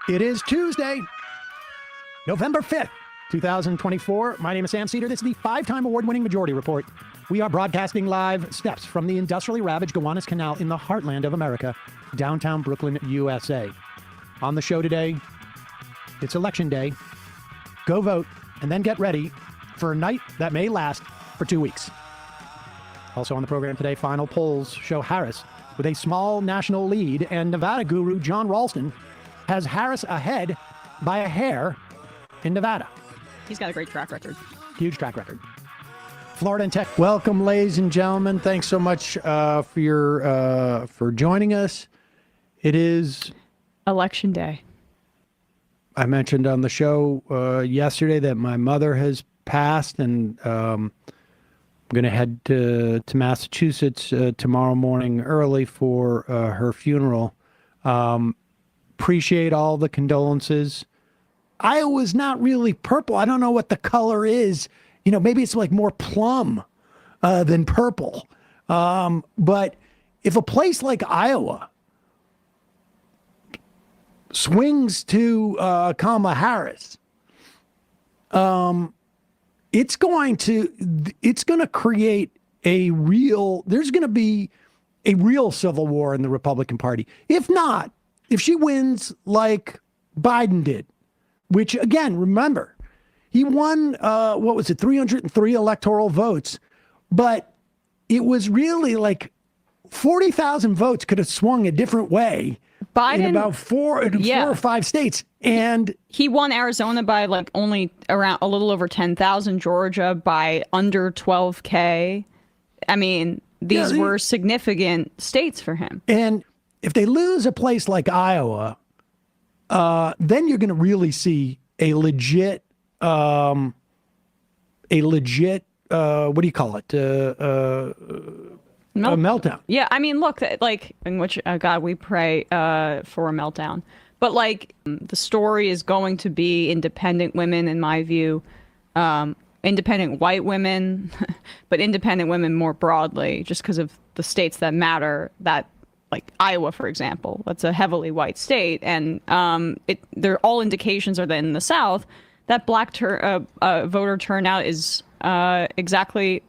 It is Tuesday, November 5th, 2024. My name is Sam Seder. This is the 5-time award-winning Majority Report. We are broadcasting live steps from the industrially ravaged Gowanus Canal in the heartland of America, downtown Brooklyn, USA. On the show today, it's Election Day. Go vote and then get ready for a night that may last for 2 weeks. Also on the program today, final polls show Harris with a small national lead, and Nevada guru John Ralston has Harris ahead by a hair in Nevada. He's got a great track record. Huge track record. Florida and Tech. Welcome, ladies and gentlemen. Thanks so much for joining us. It is Election Day. I mentioned on the show yesterday that my mother has passed, and I'm going to head to Massachusetts tomorrow morning early for her funeral. Appreciate all the condolences. Iowa's not really purple. I don't know what the color is. You know, maybe it's like more plum than purple. But if a place like Iowa swings to Kamala Harris, it's going to create there's going to be a real civil war in the Republican Party. If she wins like Biden did, which again, remember, he won, 303 electoral votes, but it was really like 40,000 votes could have swung a different way. Biden, in about four or five states. And he won Arizona by like only around a little over 10,000, Georgia by under 12K. I mean, these were significant states for him. And if they lose a place like Iowa, then you're going to really see a legit, what do you call it? A meltdown. Yeah, I mean, look, like, in which, God, we pray for a meltdown. But, like, the story is going to be independent women, in my view, independent white women, but independent women more broadly, just because of the states that matter, that, like Iowa, for example, that's a heavily white state. And all indications are that in the South, that black voter turnout is exactly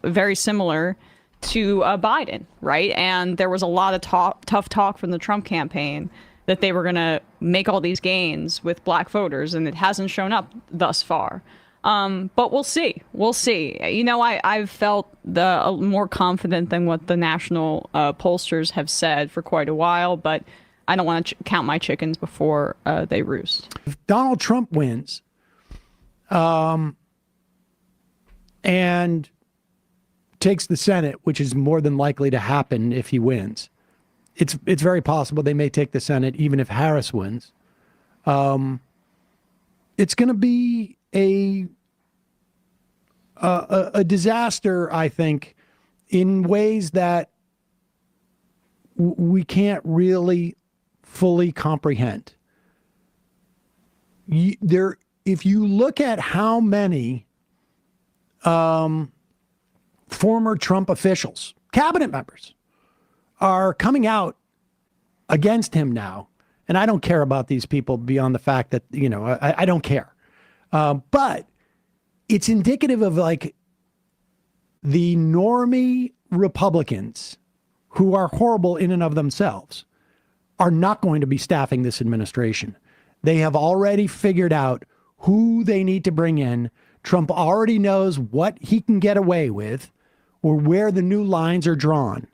very similar to Biden, right? And there was a lot of tough talk from the Trump campaign that they were going to make all these gains with black voters, and it hasn't shown up thus far. But we'll see. We'll see. You know, I've felt more confident than what the national pollsters have said for quite a while, but I don't want to count my chickens before they roost. If Donald Trump wins, and takes the Senate, which is more than likely to happen if he wins, it's very possible they may take the Senate even if Harris wins. It's going to be a disaster, I think, in ways that we can't really fully comprehend. If you look at how many former Trump officials, cabinet members, are coming out against him now, and I don't care about these people beyond the fact that, you know, I don't care. But it's indicative of like the normie Republicans who are horrible in and of themselves are not going to be staffing this administration. They have already figured out who they need to bring in. Trump already knows what he can get away with or where the new lines are drawn.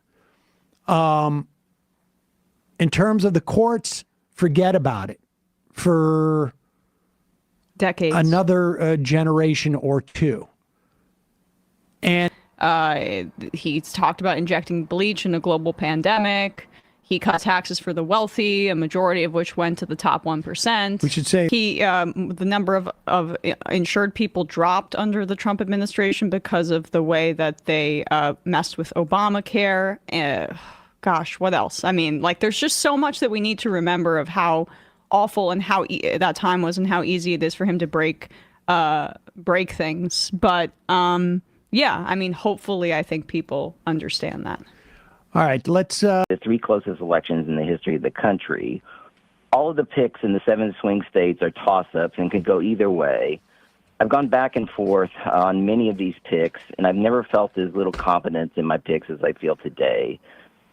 In terms of the courts, forget about it for decades, another generation or two. And he's talked about injecting bleach in a global pandemic. He cut taxes for the wealthy, a majority of which went to the top 1%. We should say the number of insured people dropped under the Trump administration because of the way that they messed with Obamacare. Gosh, what else? I mean, like, there's just so much that we need to remember of how awful and how that time was and how easy it is for him to break things. But yeah, I mean, hopefully, I think people understand that. All right, let's... The three closest elections in the history of the country all of the picks in the 7 swing states are toss-ups and could go either way. I've gone back and forth on many of these picks, and I've never felt as little confidence in my picks as I feel today.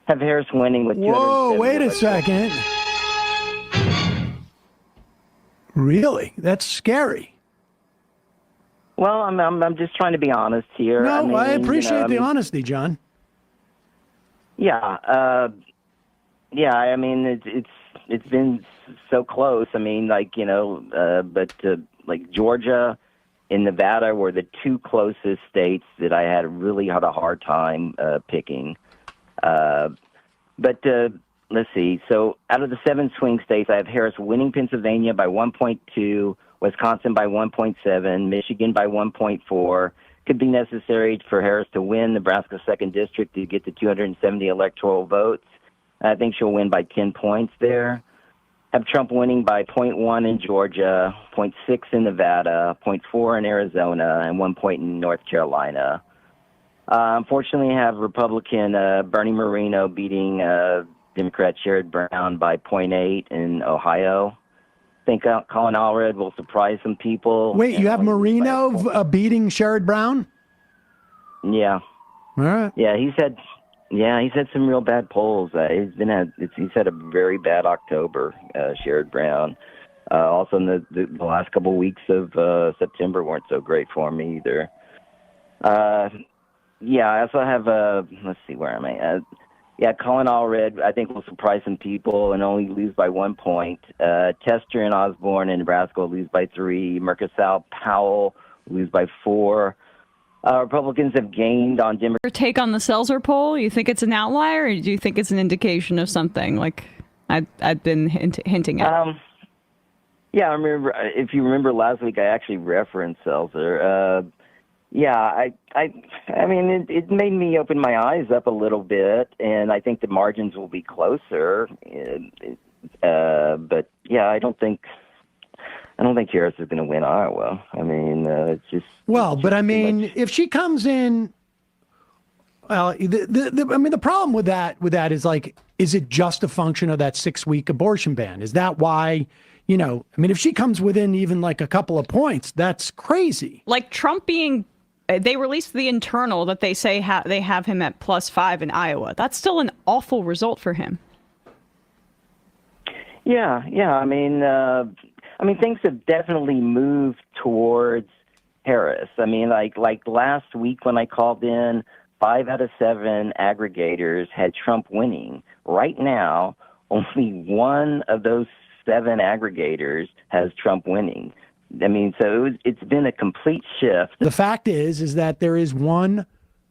Have Harris winning with 270. Whoa, wait a second. Really? That's scary. Well, I'm just trying to be honest here. No, I appreciate the honesty, John. Yeah, I mean, it's been so close. I mean, like, but like Georgia and Nevada were the 2 closest states that I really had a hard time picking. But let's see. So out of the 7 swing states, I have Harris winning Pennsylvania by 1.2, Wisconsin by 1.7, Michigan by 1.4. Could be necessary for Harris to win Nebraska's 2nd district to get to 270 electoral votes. I think she'll win by 10 points there. Have Trump winning by 0.1 in Georgia, 0.6 in Nevada, 0.4 in Arizona, and 1 point in North Carolina. Unfortunately, I have Republican Bernie Moreno beating Democrat Sherrod Brown by 0.8 in Ohio. I think Colin Allred will surprise some people. Wait, you have Moreno beating Sherrod Brown? Yeah. All right. Yeah, he's had some real bad polls. He's had a very bad October, Sherrod Brown. Also, in the last couple of weeks of September weren't so great for me either. Yeah, I also have let's see, where am I? Colin Allred, I think, will surprise some people and only lose by 1 point. Tester and Osborne in Nebraska will lose by 3. Mercosal Powell will lose by 4. Republicans have gained on Democrats. Your take on the Seltzer poll? You think it's an outlier, or do you think it's an indication of something like I've been hinting at? Yeah, I remember. If you remember last week, I actually referenced Seltzer. I mean, it made me open my eyes up a little bit, and I think the margins will be closer. But yeah, I don't think Harris is going to win Iowa. I mean, it's just but I mean, if she comes in, well, the problem with that is like, is it just a function of that 6-week abortion ban? Is that why? I mean, if she comes within even like a couple of points, that's crazy. Like Trump they released the internal that they say they have him at +5 in Iowa. That's still an awful result for him. Yeah. I mean, things have definitely moved towards Harris. I mean, like last week when I called in, 5 out of 7 aggregators had Trump winning. Right now, only 1 of those 7 aggregators has Trump winning. I mean, so it's been a complete shift. The fact is that there is one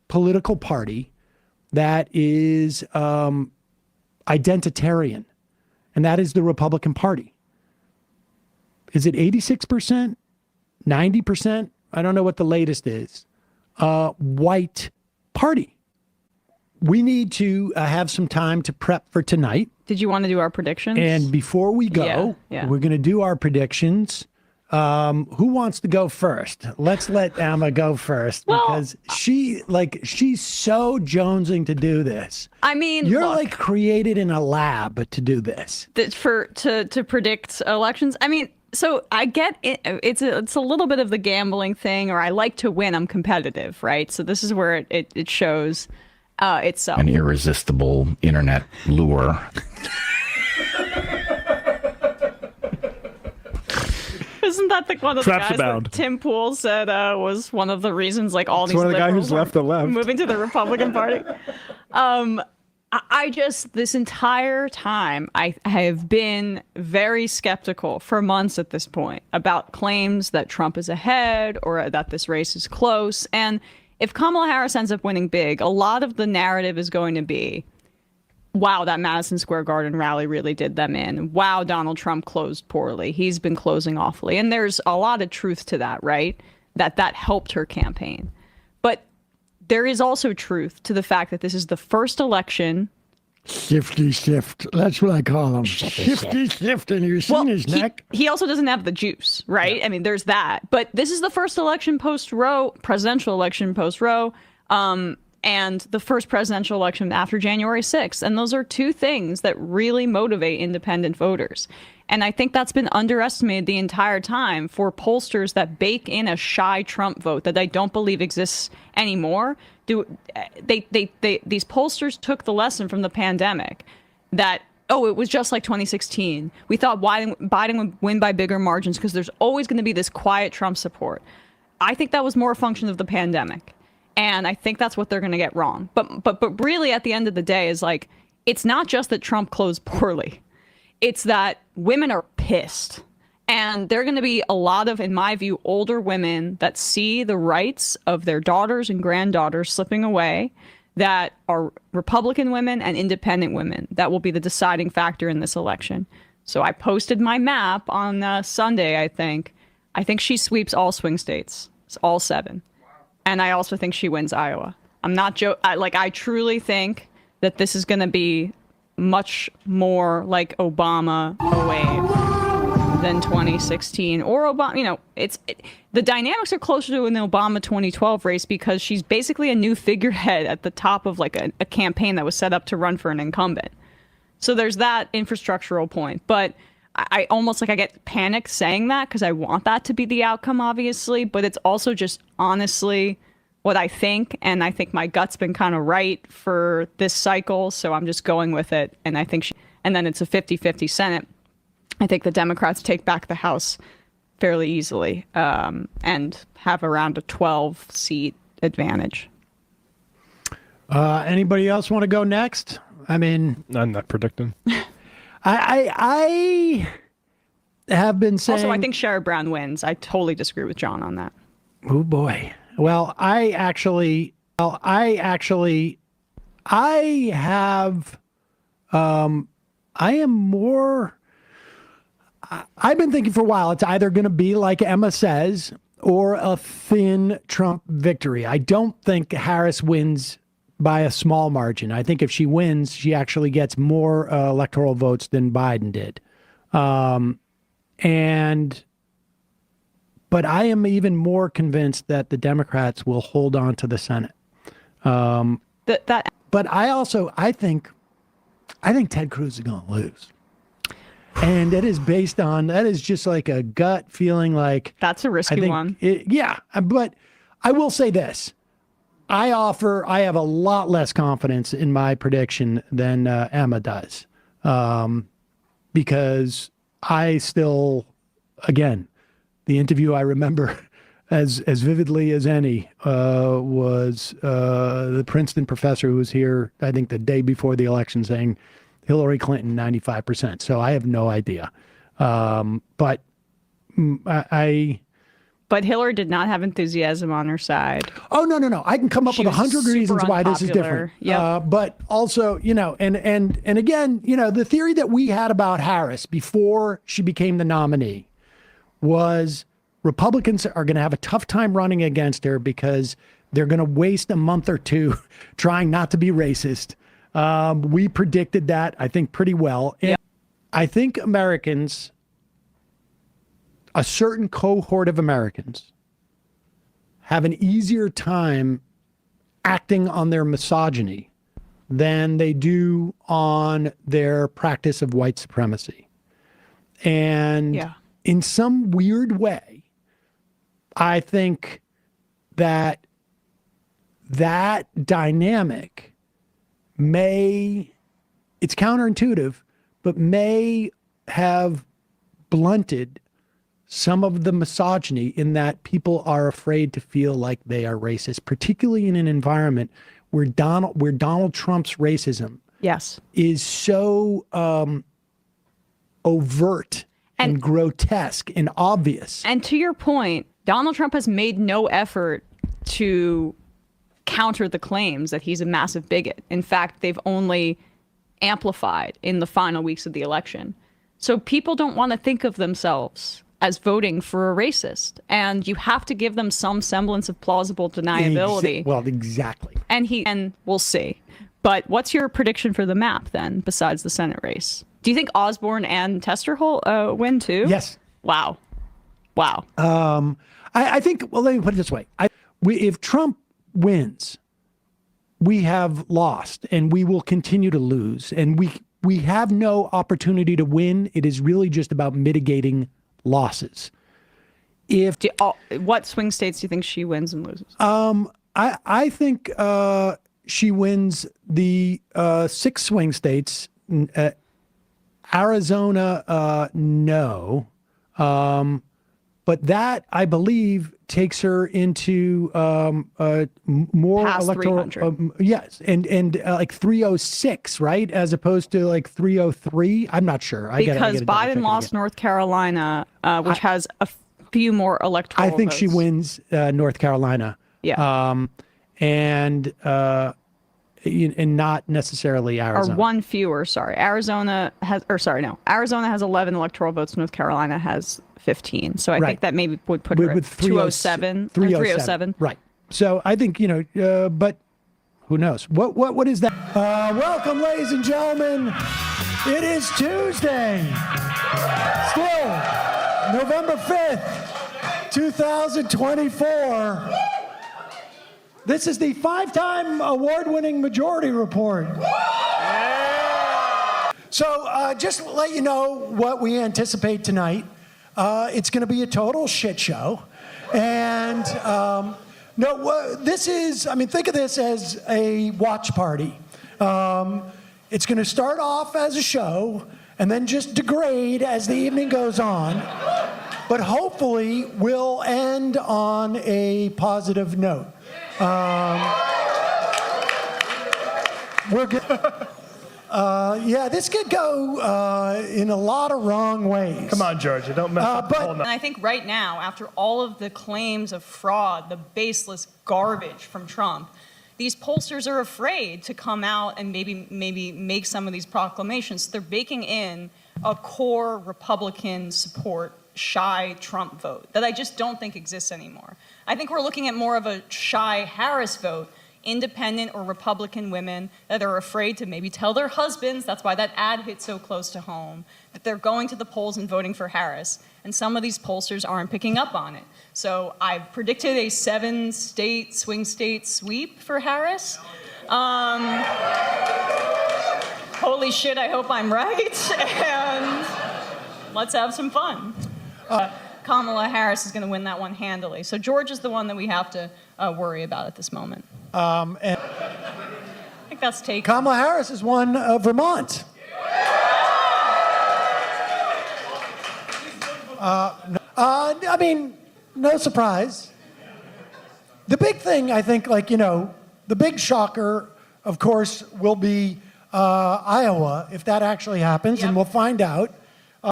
political party that is identitarian, and that is the Republican Party. Is it 86%? 90%? I don't know what the latest is. White party. We need to have some time to prep for tonight. Did you want to do our predictions? And before we go, we're going to do our predictions. Who wants to go first? Let's let Emma go first because she's so jonesing to do this. I mean, you're like created in a lab to do this. To predict elections. I mean, so I get it. It's a little bit of the gambling thing, or I like to win. I'm competitive, right? So this is where it shows itself. An irresistible internet lure. Isn't that one of the guys that Tim Pool said was one of the reasons like all these one of the guys liberals who's left the left moving to the Republican Party? I just, this entire time, I have been very skeptical for months at this point about claims that Trump is ahead or that this race is close. And if Kamala Harris ends up winning big, a lot of the narrative is going to be, wow, that Madison Square Garden rally really did them in. Wow, Donald Trump closed poorly. He's been closing awfully. And there's a lot of truth to that, right? That helped her campaign. But there is also truth to the fact that this is the first election. Shifty shift. That's what I call him. Shifty shift. And you've seen his neck. He also doesn't have the juice, right? Yeah. I mean, there's that. But this is the first election post-Roe, presidential election post-Roe. and the first presidential election after January 6th. And those are two things that really motivate independent voters. And I think that's been underestimated the entire time for pollsters that bake in a shy Trump vote that I don't believe exists anymore. These pollsters took the lesson from the pandemic that, oh, it was just like 2016. We thought Biden would win by bigger margins because there's always going to be this quiet Trump support. I think that was more a function of the pandemic. And I think that's what they're going to get wrong. But really, at the end of the day, is like, it's not just that Trump closed poorly. It's that women are pissed. And there are going to be a lot of, in my view, older women that see the rights of their daughters and granddaughters slipping away, that are Republican women and independent women. That will be the deciding factor in this election. So I posted my map on Sunday, I think. I think she sweeps all swing states. It's all 7. And I also think she wins Iowa. I'm not joking. I truly think that this is going to be much more like Obama wave than 2016 or Obama. You know, the dynamics are closer to an Obama 2012 race because she's basically a new figurehead at the top of like a campaign that was set up to run for an incumbent. So there's that infrastructural point. But I almost I get panicked saying that because I want that to be the outcome, obviously. But it's also just honestly what I think. And I think my gut's been kind of right for this cycle. So I'm just going with it. And I think and then it's a 50-50 Senate. I think the Democrats take back the House fairly easily and have around a 12-seat advantage. Anybody else want to go next? I mean, I'm not predicting. I have been saying. Also, I think Sherrod Brown wins. I totally disagree with John on that. Oh boy. Well, I am more. I've been thinking for a while, it's either going to be like Emma says or a thin Trump victory. I don't think Harris wins by a small margin. I think if she wins, she actually gets more electoral votes than Biden did. But I am even more convinced that the Democrats will hold on to the Senate. But I think Ted Cruz is going to lose. And it is that is just like a gut feeling like. That's a risky one. But I will say this. I have a lot less confidence in my prediction than Emma does. Because I still, again, the interview I remember as vividly as any was the Princeton professor who was here, I think the day before the election, saying Hillary Clinton 95%. So I have no idea. But Hillary did not have enthusiasm on her side. Oh, no. I can come up with 100 reasons why this is different. Yep. But also, and again, the theory that we had about Harris before she became the nominee was Republicans are going to have a tough time running against her because they're going to waste a month or two trying not to be racist. We predicted that, I think, pretty well. And I think Americans, a certain cohort of Americans, have an easier time acting on their misogyny than they do on their practice of white supremacy. And in some weird way, I think that dynamic it's counterintuitive, but may have blunted some of the misogyny in that people are afraid to feel like they are racist, particularly in an environment where Donald Trump's racism is so overt and grotesque and obvious. And to your point, Donald Trump has made no effort to counter the claims that he's a massive bigot. In fact, they've only amplified in the final weeks of the election. So people don't want to think of themselves as voting for a racist. And you have to give them some semblance of plausible deniability. Exactly. And we'll see. But what's your prediction for the map then, besides the Senate race? Do you think Osborne and Testerholt win too? Yes. Wow. I think, well, let me put it this way. If Trump wins, we have lost and we will continue to lose. And we have no opportunity to win. It is really just about mitigating losses. What swing states do you think she wins and loses? I think she wins the 6 swing states. Arizona, no. But that, I believe, takes her into more Past electoral. 300. Yes, and like 306, right, as opposed to like 303. I'm not sure. Because Biden lost North Carolina, which has a few more electoral. I think votes. she wins North Carolina. Yeah. And not necessarily Arizona. Or one fewer. Sorry, Arizona has 11 electoral votes. North Carolina has 15. So I think that maybe would put her at 207, 307. Right. So I think, but who knows? What is that? Welcome, ladies and gentlemen. It is Tuesday. Still, November 5th, 2024. This is the 5-time award-winning Majority Report. So just to let you know what we anticipate tonight. It's going to be a total shit show. And think of this as a watch party. It's going to start off as a show and then just degrade as the evening goes on. But hopefully we'll end on a positive note. We're good. This could go in a lot of wrong ways. Come on, Georgia, don't mess up the whole And I think right now, after all of the claims of fraud, the baseless garbage from Trump, these pollsters are afraid to come out and maybe make some of these proclamations. They're baking in a core Republican support, shy Trump vote that I just don't think exists anymore. I think we're looking at more of a shy Harris vote, independent or Republican women that are afraid to maybe tell their husbands, that's why that ad hit so close to home, that they're going to the polls and voting for Harris. And some of these pollsters aren't picking up on it. So I've predicted a 7-state, swing state sweep for Harris. Holy shit, I hope I'm right. And let's have some fun. Kamala Harris is going to win that one handily. So Georgia's the one that we have to worry about at this moment. And I think that's taken. Kamala Harris has won Vermont. No surprise. The big thing, I think, the big shocker, of course, will be Iowa, if that actually happens, and we'll find out.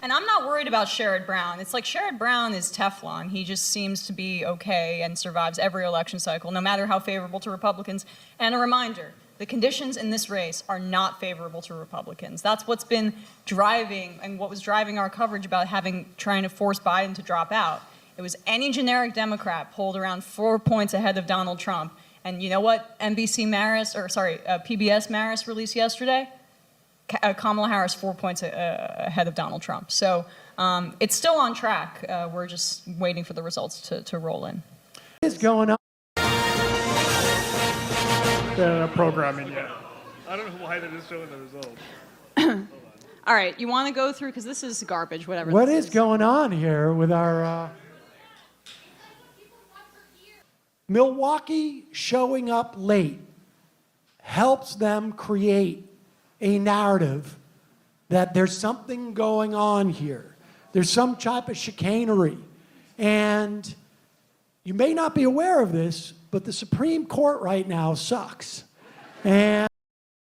And I'm not worried about Sherrod Brown. It's like Sherrod Brown is Teflon. He just seems to be okay and survives every election cycle, no matter how favorable to Republicans. And a reminder, the conditions in this race are not favorable to Republicans. That's what's been driving and what was driving our coverage about trying to force Biden to drop out. It was any generic Democrat polled around 4 points ahead of Donald Trump. And you know what PBS Maris released yesterday? Kamala Harris 4 points ahead of Donald Trump. So it's still on track. We're just waiting for the results to roll in. What is going on? They're not programming yet. I don't know why they're just showing the results. All right, you want to go through, because this is garbage, whatever. What is going on here with our Milwaukee showing up late helps them create a narrative that there's something going on here. There's some type of chicanery. And you may not be aware of this, but the Supreme Court right now sucks. And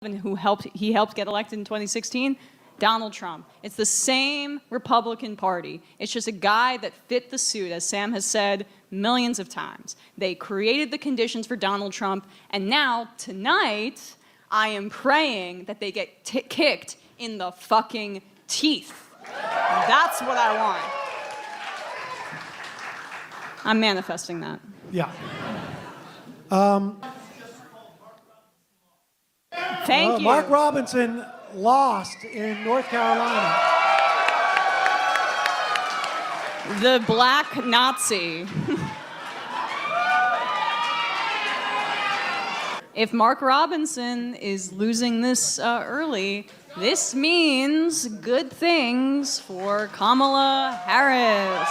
he helped get elected in 2016? Donald Trump. It's the same Republican Party. It's just a guy that fit the suit, as Sam has said millions of times. They created the conditions for Donald Trump, and now, tonight, I am praying that they get kicked in the fucking teeth. That's what I want. I'm manifesting that. yeah. Thank you. Mark Robinson lost in North Carolina. The black Nazi. if Mark Robinson is losing this early, this means good things for Kamala Harris.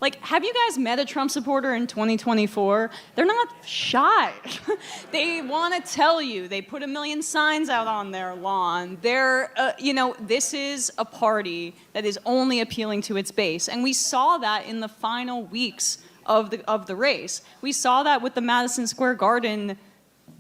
Like, have you guys met a Trump supporter in 2024? They're not shy. They want to tell you. They put 1 million signs out on their lawn. They're, this is a party that is only appealing to its base. And we saw that in the final weeks of the race. We saw that with the Madison Square Garden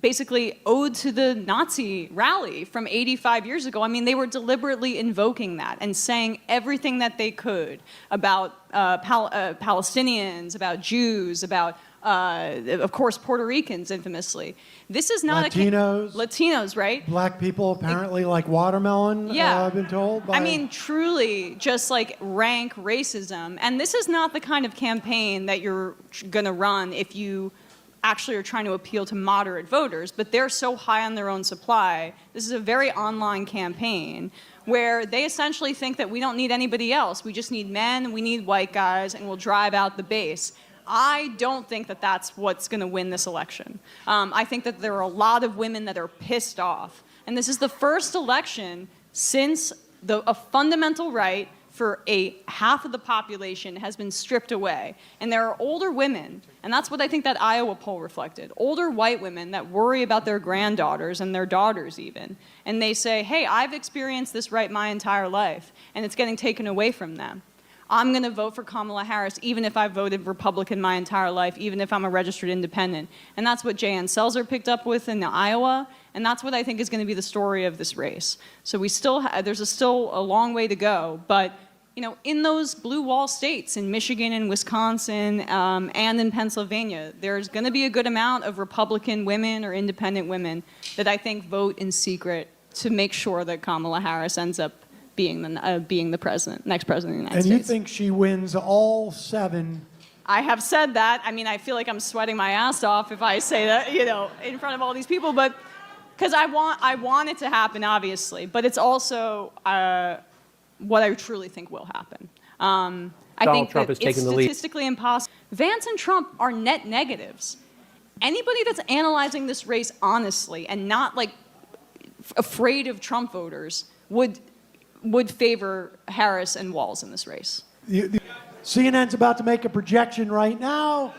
basically ode to the Nazi rally from 85 years ago. I mean, they were deliberately invoking that and saying everything that they could about Palestinians, about Jews, about, of course, Puerto Ricans, infamously. This is not Latinos, right? Black people apparently like watermelon, I've been told. I mean, truly, just like rank racism. And this is not the kind of campaign that you're going to run if you actually are trying to appeal to moderate voters, but they're so high on their own supply. This is a very online campaign where they essentially think that we don't need anybody else. We just need men, we need white guys, and we'll drive out the base. I don't think that that's what's going to win this election. I think that there are a lot of women that are pissed off. And this is the first election since a fundamental right for half of the population has been stripped away. And there are older women, and that's what I think that Iowa poll reflected, older white women that worry about their granddaughters and their daughters even. And they say, hey, I've experienced this right my entire life, and it's getting taken away from them. I'm going to vote for Kamala Harris even if I've voted Republican my entire life, even if I'm a registered independent. And that's what Jan Selzer picked up with in Iowa, and that's what I think is going to be the story of this race. So we still there's still a long way to go, but in those blue wall states, in Michigan and Wisconsin and in Pennsylvania, there's going to be a good amount of Republican women or independent women that I think vote in secret to make sure that Kamala Harris ends up being the president, next president of the United States. And you think she wins all 7? I have said that. I mean, I feel like I'm sweating my ass off if I say that, in front of all these people, but because I want it to happen, obviously, but it's also what I truly think will happen. I think Trump that is taking the lead. It's statistically impossible. Vance and Trump are net negatives. Anybody that's analyzing this race honestly and not like afraid of Trump voters would favor Harris and Walz in this race. CNN's about to make a projection right now.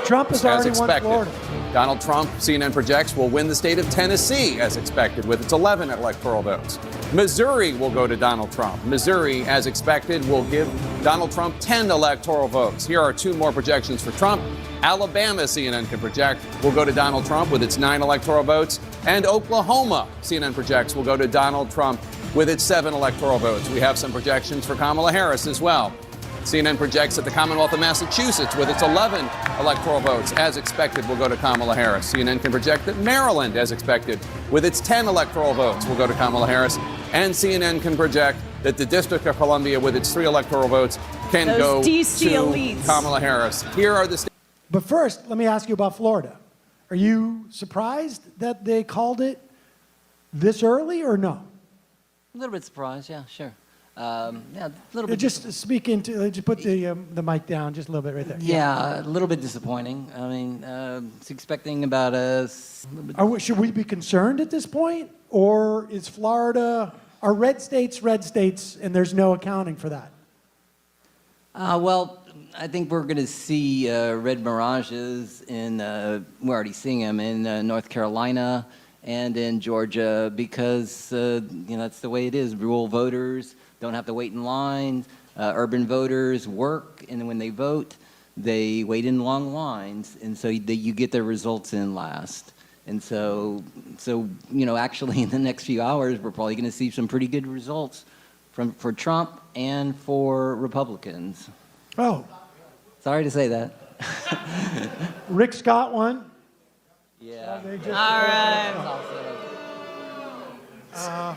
Trump has already won Florida. Donald Trump, CNN projects, will win the state of Tennessee, as expected, with its 11 electoral votes. Missouri will go to Donald Trump. Missouri, as expected, will give Donald Trump 10 electoral votes. Here are 2 more projections for Trump. Alabama, CNN can project, will go to Donald Trump with its 9 electoral votes. And Oklahoma, CNN projects, will go to Donald Trump with its 7 electoral votes. We have some projections for Kamala Harris as well. CNN projects that the Commonwealth of Massachusetts, with its 11 electoral votes, as expected, will go to Kamala Harris. CNN can project that Maryland, as expected, with its 10 electoral votes, will go to Kamala Harris. And CNN can project that the District of Columbia, with its 3 electoral votes, can go DC to elites. Kamala Harris. Here are the states. But first, let me ask you about Florida. Are you surprised that they called it this early or no? A little bit surprised, yeah, sure. Yeah, a little bit. Just speak into, just put the mic down just a little bit right there. Yeah, a little bit disappointing. I mean, it's expecting about Should we be concerned at this point? Or is Florida, are red states, and there's no accounting for that? Well, I think we're going to see red mirages we're already seeing them in North Carolina and in Georgia because, that's the way it is. Rural voters don't have to wait in lines. Urban voters work, and when they vote, they wait in long lines, and so you get their results in last. And so actually in the next few hours, we're probably going to see some pretty good results for Trump and for Republicans. Oh. Sorry to say that. Rick Scott won. Yeah. All right.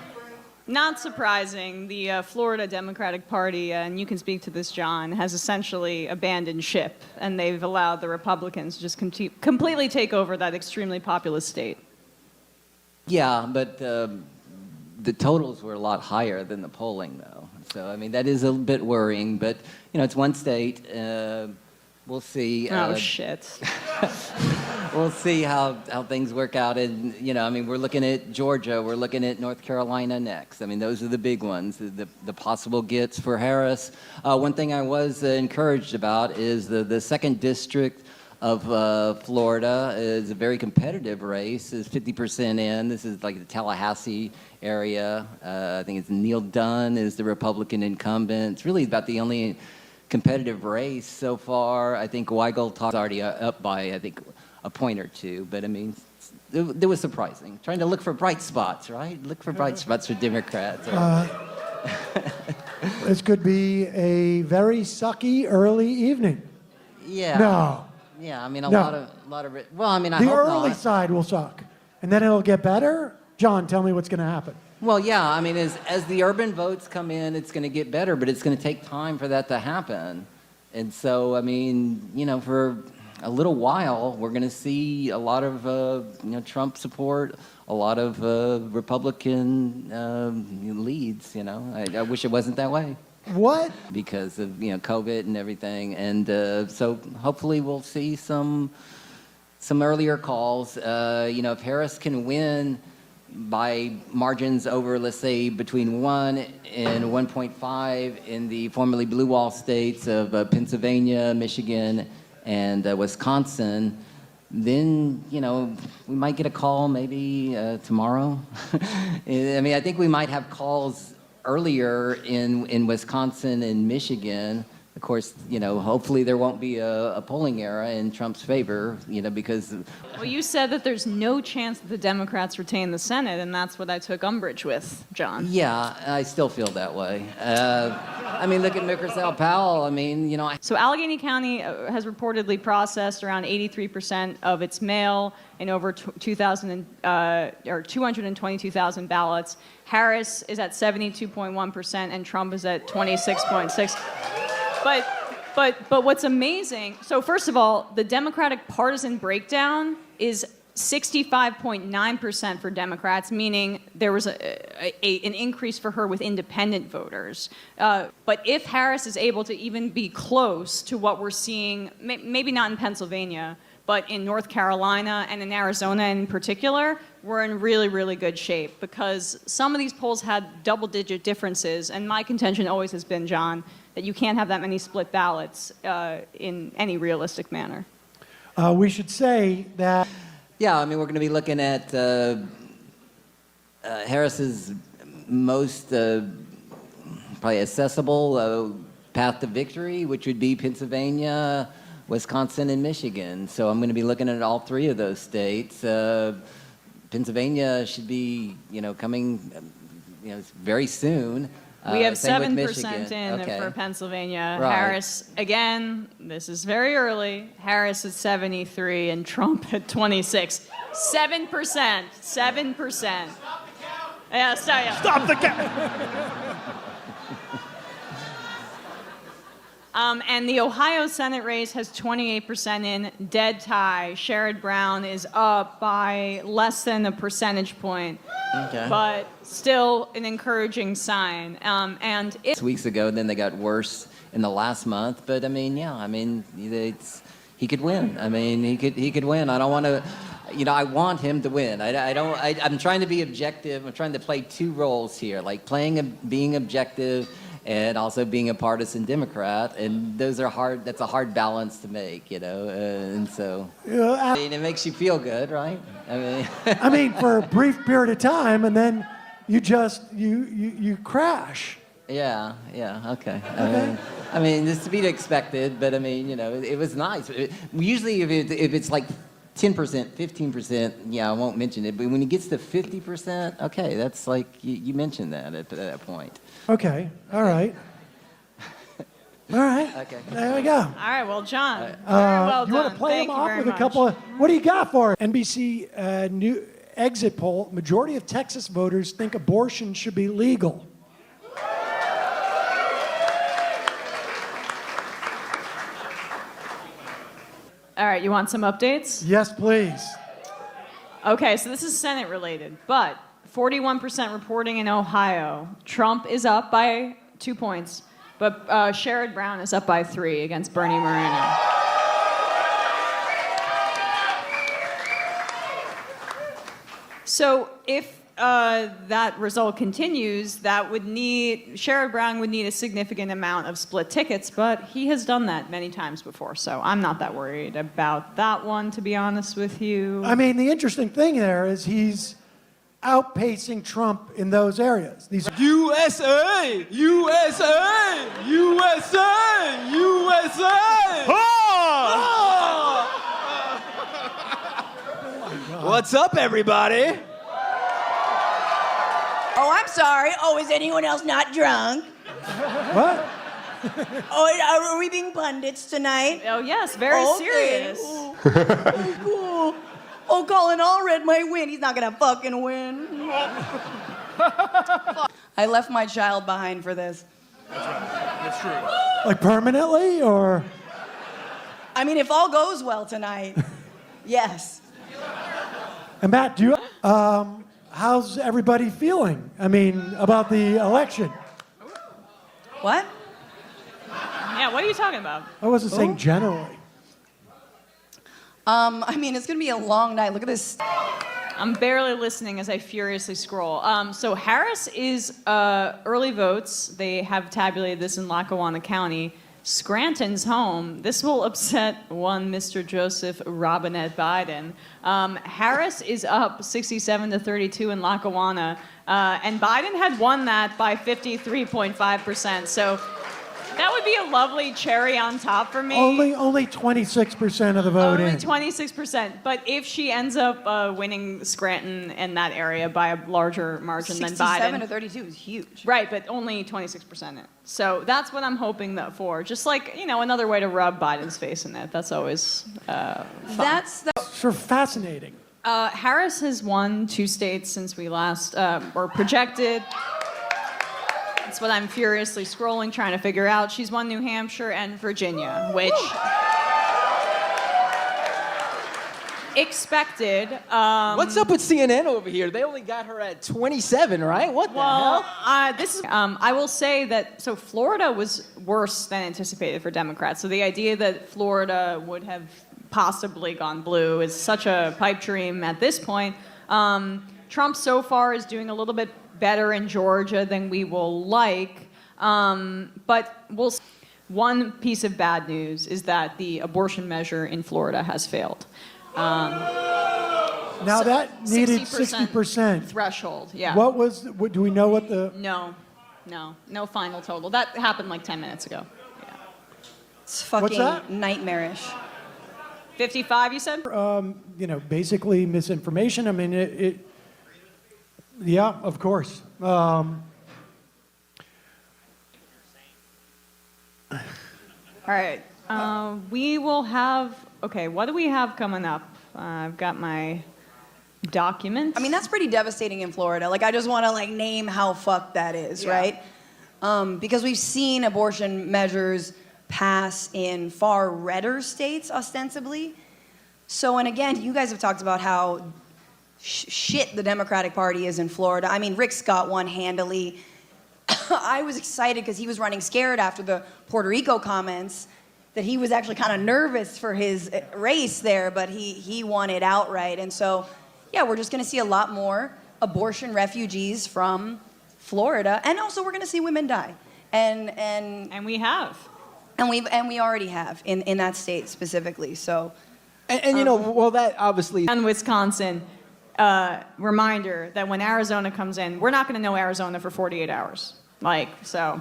Not surprising, the Florida Democratic Party, and you can speak to this, John, has essentially abandoned ship, and they've allowed the Republicans to just completely take over that extremely populous state. Yeah, but the totals were a lot higher than the polling, though. So, I mean, that is a bit worrying, but, it's one state. We'll see. Oh, shit. We'll see how things work out. And, I mean, we're looking at Georgia. We're looking at North Carolina next. I mean, those are the big ones, the possible gets for Harris. One thing I was encouraged about is the 2nd District of Florida is a very competitive race. Is 50% in. This is like the Tallahassee area. I think it's Neil Dunn is the Republican incumbent. It's really about the only competitive race so far. I think Weigel talked already up by, I think, a point or two. But, I mean, it was surprising. Trying to look for bright spots, right? Look for bright spots for Democrats. This could be a very sucky early evening. Yeah. No. Yeah, I mean, a No. lot of, well, I mean, I The hope early not. side will suck. And then it'll get better? John, tell me what's going to happen. Well, yeah, I mean, as the urban votes come in, it's going to get better, but it's going to take time for that to happen. And so, I mean, for a little while, we're going to see a lot of, Trump support, a lot of Republican leads, I wish it wasn't that way. What? Because of, COVID and everything. And so hopefully we'll see some earlier calls. If Harris can win by margins over, let's say, between 1 and 1.5 in the formerly blue wall states of Pennsylvania, Michigan, and Wisconsin, then, we might get a call maybe tomorrow. I mean, I think we might have calls earlier in Wisconsin and Michigan. Of course, hopefully there won't be a polling error in Trump's favor, because... Well, you said that there's no chance that the Democrats retain the Senate, and that's what I took umbrage with, John. Yeah, I still feel that way. I mean, look at Microsoft Powell. I mean, So Allegheny County has reportedly processed around 83% of its mail in over 222,000 ballots. Harris is at 72.1%, and Trump is at 26.6%. But what's amazing, so first of all, the Democratic partisan breakdown is 65.9% for Democrats, meaning there was an increase for her with independent voters. But if Harris is able to even be close to what we're seeing, maybe not in Pennsylvania, but in North Carolina and in Arizona in particular, we're in really, really good shape because some of these polls had double-digit differences, and my contention always has been, John, that you can't have that many split ballots in any realistic manner. We should say that... Yeah, I mean, we're going to be looking at Harris's most probably accessible path to victory, which would be Pennsylvania, Wisconsin, and Michigan. So I'm going to be looking at all 3 of those states. Pennsylvania should be, coming, very soon. We have same with 7% in Okay. for Pennsylvania. Right. Harris, again, this is very early. Harris at 73 and Trump at 26. 7%. 7%. Yeah, Stop the count. And the Ohio Senate race has 28% in, dead tie. Sherrod Brown is up by less than a percentage point. Okay. But still an encouraging sign. And it, Weeks ago, and then they got worse in the last month. But I mean, yeah, I mean, he could win. I mean, he could win. I don't want to, I want him to win. I'm trying to be objective. I'm trying to play 2 roles here, like being objective and also being a partisan Democrat, and those are hard. That's a hard balance to make, and so. I mean, it makes you feel good, right? I mean, for a brief period of time, and then you just you crash. Yeah, okay. I mean, it's to be expected, but I mean, it was nice. Usually, if it's like 10%, 15%, yeah, I won't mention it. But when it gets to 50%, okay, that's like you mentioned that at that point. Okay, all right. All right. Okay. There we go. all right, well, John, very well You done. want to play Thank him you off very with a much. couple of, what do you got for it? NBC new exit poll, majority of Texas voters think abortion should be legal. All right, you want some updates? Yes, please. Okay, so this is Senate related, but 41% reporting in Ohio. Trump is up by 2 points, but Sherrod Brown is up by 3 against Bernie Moreno. So if that result continues, Sherrod Brown would need a significant amount of split tickets, but he has done that many times before, so I'm not that worried about that one, to be honest with you. I mean, the interesting thing there is he's outpacing Trump in those areas. These USA! USA! USA! USA! What's up, everybody? Oh, I'm sorry. Oh, is anyone else not drunk? what? Oh, are we being pundits tonight? Oh, yes, very serious. Oh, cool. Oh, Colin Allred might win. He's not gonna fucking win. I left my child behind for this. That's right. That's true. Like permanently, or? I mean, if all goes well tonight, yes. And Matt, do you? How's everybody feeling? I mean, about the election? What? Yeah, what are you talking about? I wasn't saying generally. I mean, it's gonna be a long night. Look at this. I'm barely listening as I furiously scroll. So Harris is early votes. They have tabulated this in Lackawanna County. Scranton's home. This will upset one Mr. Joseph Robinette Biden. Harris is up 67-32 in Lackawanna, and Biden had won that by 53.5%. So that would be a lovely cherry on top for me. Only 26% of the vote Only in. 26%. But if she ends up winning Scranton and that area by a larger margin than Biden. 67-32 is huge. Right, but only 26% in. So that's what I'm hoping for. Just like, another way to rub Biden's face in it. That's always fun. That's Sort of fascinating. Harris has won 2 states since we last were projected. That's what I'm furiously scrolling, trying to figure out. She's won New Hampshire and Virginia, which expected. What's up with CNN over here? They only got her at 27, right? What the hell? I will say that, so Florida was worse than anticipated for Democrats. So the idea that Florida would have possibly gone blue is such a pipe dream at this point. Trump so far is doing a little bit better in Georgia than we will like, but one piece of bad news is that the abortion measure in Florida has failed. Now that needed 60% threshold. Yeah. Do we know what the? No final total. That happened like 10 minutes ago. Yeah. It's fucking What's that? nightmarish. 55, you said? Basically misinformation. I mean, yeah, of course. All right. We will have, what do we have coming up? I've got my documents. I mean, that's pretty devastating in Florida. Like, I just want to name how fucked that is, Yeah. right? Because we've seen abortion measures pass in far redder states, ostensibly. So, and again, you guys have talked about how shit the Democratic Party is in Florida. I mean, Rick Scott won handily. I was excited because he was running scared after the Puerto Rico comments that he was actually kind of nervous for his race there, but he won it outright. And so, yeah, we're just going to see a lot more abortion refugees from Florida, and also we're going to see women die. And we have. And we already have in that state specifically. So, And that obviously. And Wisconsin. Reminder that when Arizona comes in, we're not going to know Arizona for 48 hours. So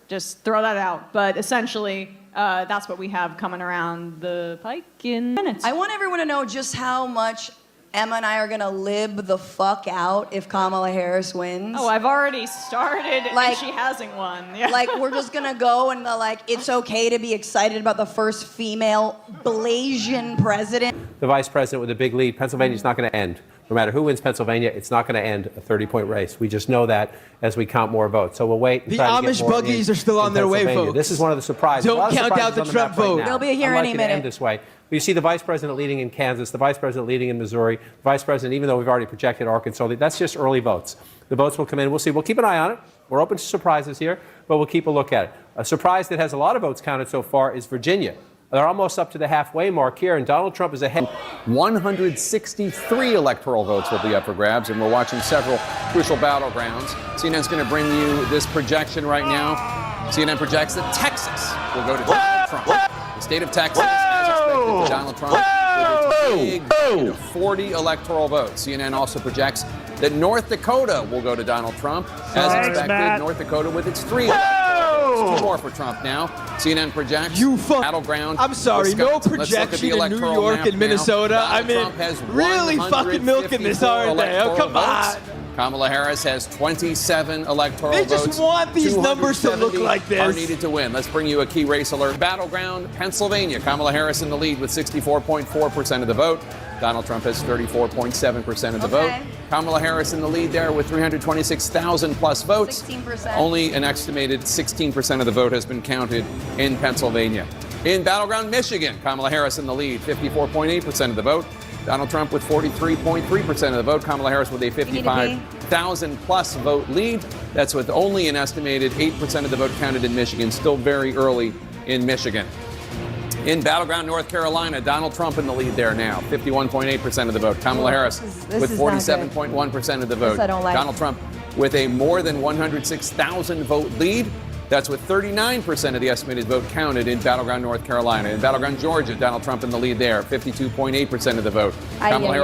just throw that out. But essentially, that's what we have coming around the pike in minutes. I want everyone to know just how much Emma and I are going to lib the fuck out if Kamala Harris wins. Oh, I've already started and she hasn't won. Yeah. We're just going to go and it's okay to be excited about the first female Blasian president. The vice president with a big lead. Pennsylvania's not going to end. No matter who wins Pennsylvania, it's not going to end a 30-point race. We just know that as we count more votes. So we'll wait. And The try to get Amish more buggies are still on their way, folks. This is one of the surprises. Don't count out the Trump vote. They'll be here I'd any like it minute. to end this way. You see the vice president leading in Kansas, the vice president leading in Missouri, the vice president, even though we've already projected Arkansas, that's just early votes. The votes will come in. We'll see. We'll keep an eye on it. We're open to surprises here, but we'll keep a look at it. A surprise that has a lot of votes counted so far is Virginia. They're almost up to the halfway mark here, and Donald Trump is ahead. 163 electoral votes will be up for grabs, and we're watching several crucial battlegrounds. CNN's going to bring you this projection right now. CNN projects that Texas will go to Donald Trump. The state of Texas has expected to Donald Trump with its big 40 electoral votes. CNN also projects that North Dakota will go to Donald Trump. As expected, Matt. North Dakota with its 3 electoral votes. 2 more for Trump now. CNN projects battleground. I'm sorry, Wisconsin. no Let's look at the projection in New electoral York map and now. Minnesota. Donald I mean, Trump has really fucking milking this, 154 aren't they? Oh, come electoral votes. on. Kamala Harris has 27 electoral They votes. just want these numbers to look 270 like this. are needed to win. Let's bring you a key race alert. Battleground, Pennsylvania. Kamala Harris in the lead with 64.4% of the vote. Donald Trump has 34.7% of the vote. Kamala Harris in the lead there with 326,000 plus votes. 16%. Only an estimated 16% of the vote has been counted in Pennsylvania. In battleground Michigan, Kamala Harris in the lead, 54.8% of the vote. Donald Trump with 43.3% of the vote. Kamala Harris with a 55,000 plus vote lead. That's with only an estimated 8% of the vote counted in Michigan. Still very early in Michigan. In battleground North Carolina, Donald Trump in the lead there now, 51.8% of the vote. Kamala Harris with 47.1% of the vote. Donald Trump with a more than 106,000 vote lead. That's with 39% of the estimated vote counted in battleground North Carolina. In battleground Georgia, Donald Trump in the lead there, 52.8% of the vote. Kamala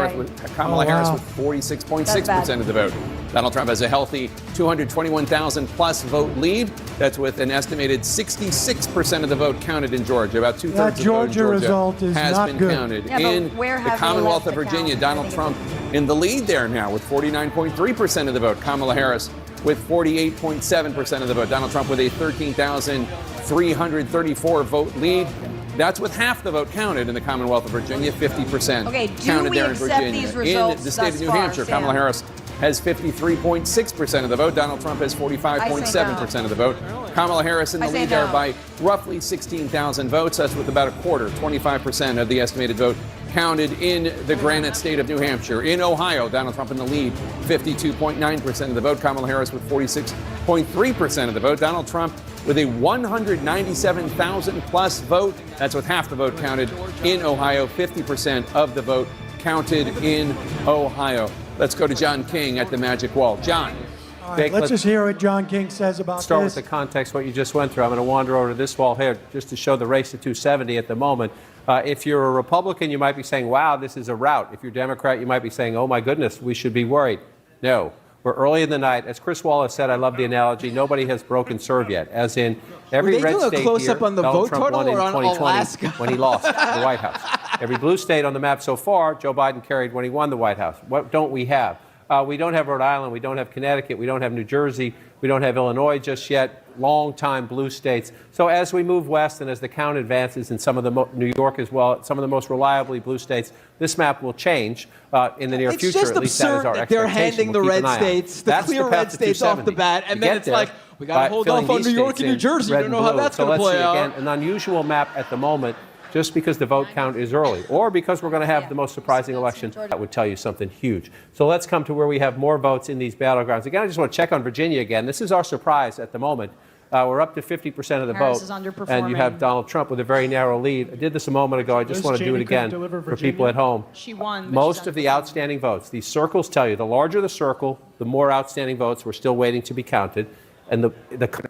Harris with 46.6% of the vote. Donald Trump has a healthy 221,000 plus vote lead. That's with an estimated 66% of the vote counted in Georgia. About 2/3 of the vote in Georgia result is has not been good. counted. Yeah, but In where the have they Commonwealth left of the Virginia, count? Donald Trump in the lead there now with 49.3% of the vote. Kamala Harris with 48.7% of the vote. Donald Trump with a 13,334 vote lead. That's with half the vote counted in the Commonwealth of Virginia, 50% Okay, do counted we there in accept Virginia. these In results the state thus of New far, Hampshire, Sam? Kamala Harris has 53.6% of the vote. Donald Trump has 45.7% of the vote. Kamala Harris in the I say lead there no. by roughly 16,000 votes. That's with about a quarter, 25% of the estimated vote counted in the Granite State of New Hampshire. In Ohio, Donald Trump in the lead, 52.9% of the vote. Kamala Harris with 46.3% of the vote. Donald Trump with a 197,000 plus vote. That's with half the vote counted in Ohio, 50% of the vote counted in Ohio. Let's go to John King at the Magic Wall. John. All right, let's just hear what John King says about Start this. with the context, what you just went through. I'm going to wander over to this wall here just to show the race to 270 at the moment. If you're a Republican, you might be saying, wow, this is a rout. If you're a Democrat, you might be saying, oh, my goodness, we should be worried. No. We're early in the night. As Chris Wallace said, I love the analogy, nobody has broken serve yet. As in, every red state close-up here, on the Donald vote Trump total won in or on 2020 Alaska? when he lost the White House. Every blue state on the map so far, Joe Biden carried when he won the White House. What don't we have? We don't have Rhode Island. We don't have Connecticut. We don't have New Jersey. We don't have Illinois just yet. Long-time blue states. So as we move west and as the count advances in some of the New York as well, some of the most reliably blue states, this map will change in the near future. It's just at least that is absurd our that they're expectation. handing the We'll keep red an eye on it. states, the That's clear path red to states off the 270. bat, and You then get it's there like, we got to by hold filling off on these New York states and New in Jersey. red We don't know and how blue. that's So going to let's play see, out. again, an unusual map at the moment, just because the vote count is early, or because we're going to have the most surprising election. That would tell you something huge. So let's come to where we have more votes in these battlegrounds. Again, I just want to check on Virginia again. This is our surprise at the moment. We're up to 50% of the Harris vote, is underperforming. and you have Donald Trump with a very narrow lead. I did this a moment ago. I just want to do it again for people at home. She won. but Most she's of the outstanding votes, these circles tell you, the larger the circle, the more outstanding votes. We're still waiting to be counted, and the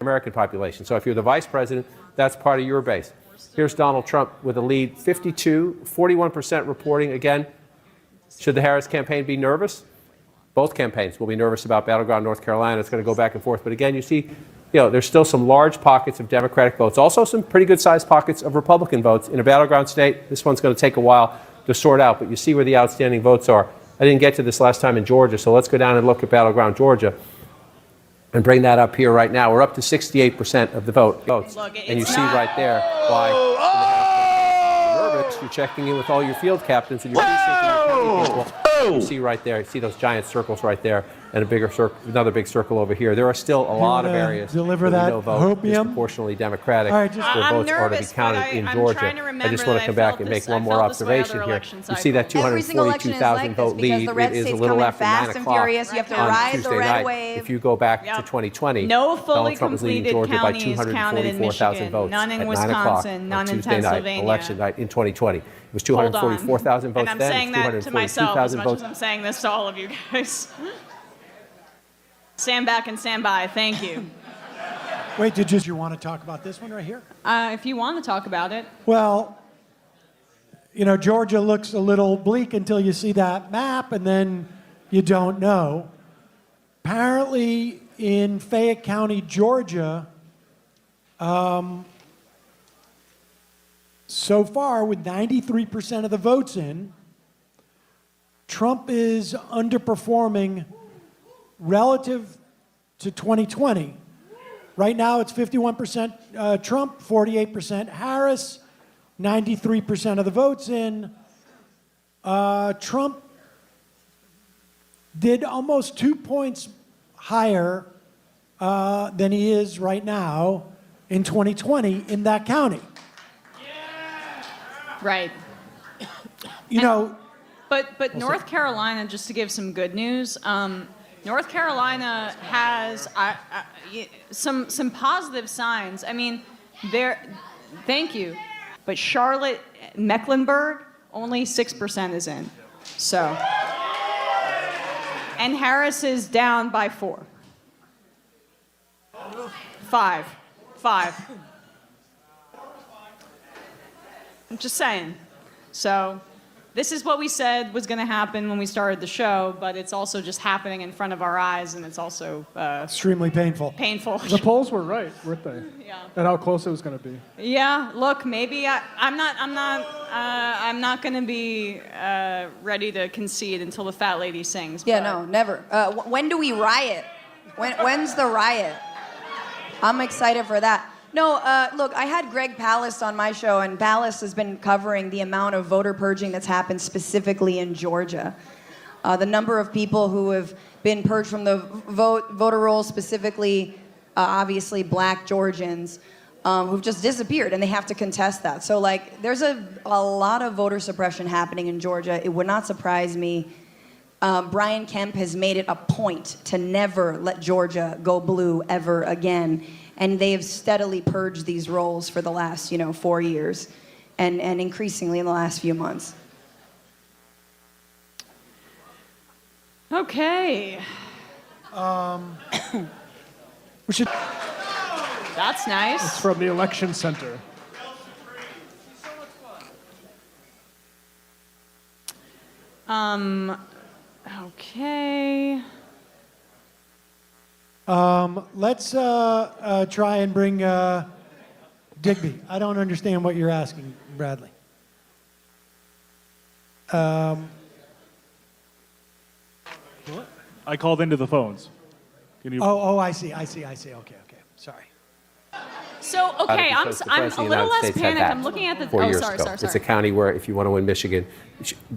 American population. So if you're the vice president, that's part of your base. Here's Donald Trump with a lead, 41% reporting. Again, should the Harris campaign be nervous? Both campaigns will be nervous about battleground North Carolina. It's going to go back and forth. But again, you see, there's still some large pockets of Democratic votes, also some pretty good-sized pockets of Republican votes in a battleground state. This one's going to take a while to sort out, but you see where the outstanding votes are. I didn't get to this last time in Georgia, so let's go down and look at battleground Georgia and bring that up here right now. We're up to 68% of the votes, and you see right there why you're nervous. You're checking in with all your field captains and your precinct and your county people. You see right there, you see those giant circles right there, and a bigger circle, another big circle over here. There are still a lot of areas deliver where that we know vote hopium? disproportionately Democratic, All right, just- where I'm votes are to be nervous, but counted in I'm Georgia. trying to I remember just want that to come I back felt and this- make one I more felt this way observation other here. election You see that cycles. Every single election is like 242,000 this vote because lead. the red It is a states little come in after 9 fast and o'clock furious. You have to on ride the Tuesday red night. wave. If you go back Yep. to 2020, No fully Donald Trump was leading completed Georgia by counties counted in 244,000 Michigan, votes none in at 9 o'clock Wisconsin, none on in Tuesday night, Pennsylvania. election night in 2020. It was Hold on. 244,000 votes and I'm then. saying It's that to myself as 242,000 much votes. as I'm saying this to all of you guys. Stand back and stand by. Thank you. Wait, did you want to talk about this one right here? If you want to talk about it. Well, you know, Georgia looks a little bleak until you see that map, and then you don't know. Apparently, in Fayette County, Georgia, so far, with 93% of the votes in, Trump is underperforming relative to 2020. Right now, it's 51% Trump, 48% Harris, 93% of the votes in. Trump did almost 2 points higher than he is right now in 2020 in that county. Right. You know, But North Carolina, just to give some good news, North Carolina has some positive signs. I mean, thank you, but Charlotte, Mecklenburg, only 6% is in. So, and Harris is down by 4. 5. I'm just saying. So, this is what we said was going to happen when we started the show, but it's also just happening in front of our eyes, and it's also extremely painful. Painful. The polls were right, weren't they? Yeah. And how close it was going to be. Yeah. Look, maybe I'm not going to be ready to concede until the fat lady sings. Yeah, but- no, never. When do we riot? When's the riot? I'm excited for that. No, look, I had Greg Palast on my show, and Palast has been covering the amount of voter purging that's happened specifically in Georgia. The number of people who have been purged from the voter rolls, specifically, obviously, black Georgians, who've just disappeared, and they have to contest that. So, like, there's a lot of voter suppression happening in Georgia. It would not surprise me. Brian Kemp has made it a point to never let Georgia go blue ever again. And they have steadily purged these rolls for the last, 4 years, and increasingly in the last few months. Okay. We should. That's nice. It's from the election center. Okay. Let's try and bring Digby. I don't understand what you're asking, Bradley. I called into the phones. Can you? Oh, I see. Okay. Sorry. So, okay, I'm Because the a President of the little United less States had panicked. that I'm looking at the. 4 years sorry. ago. It's a county where, if you want to win Michigan,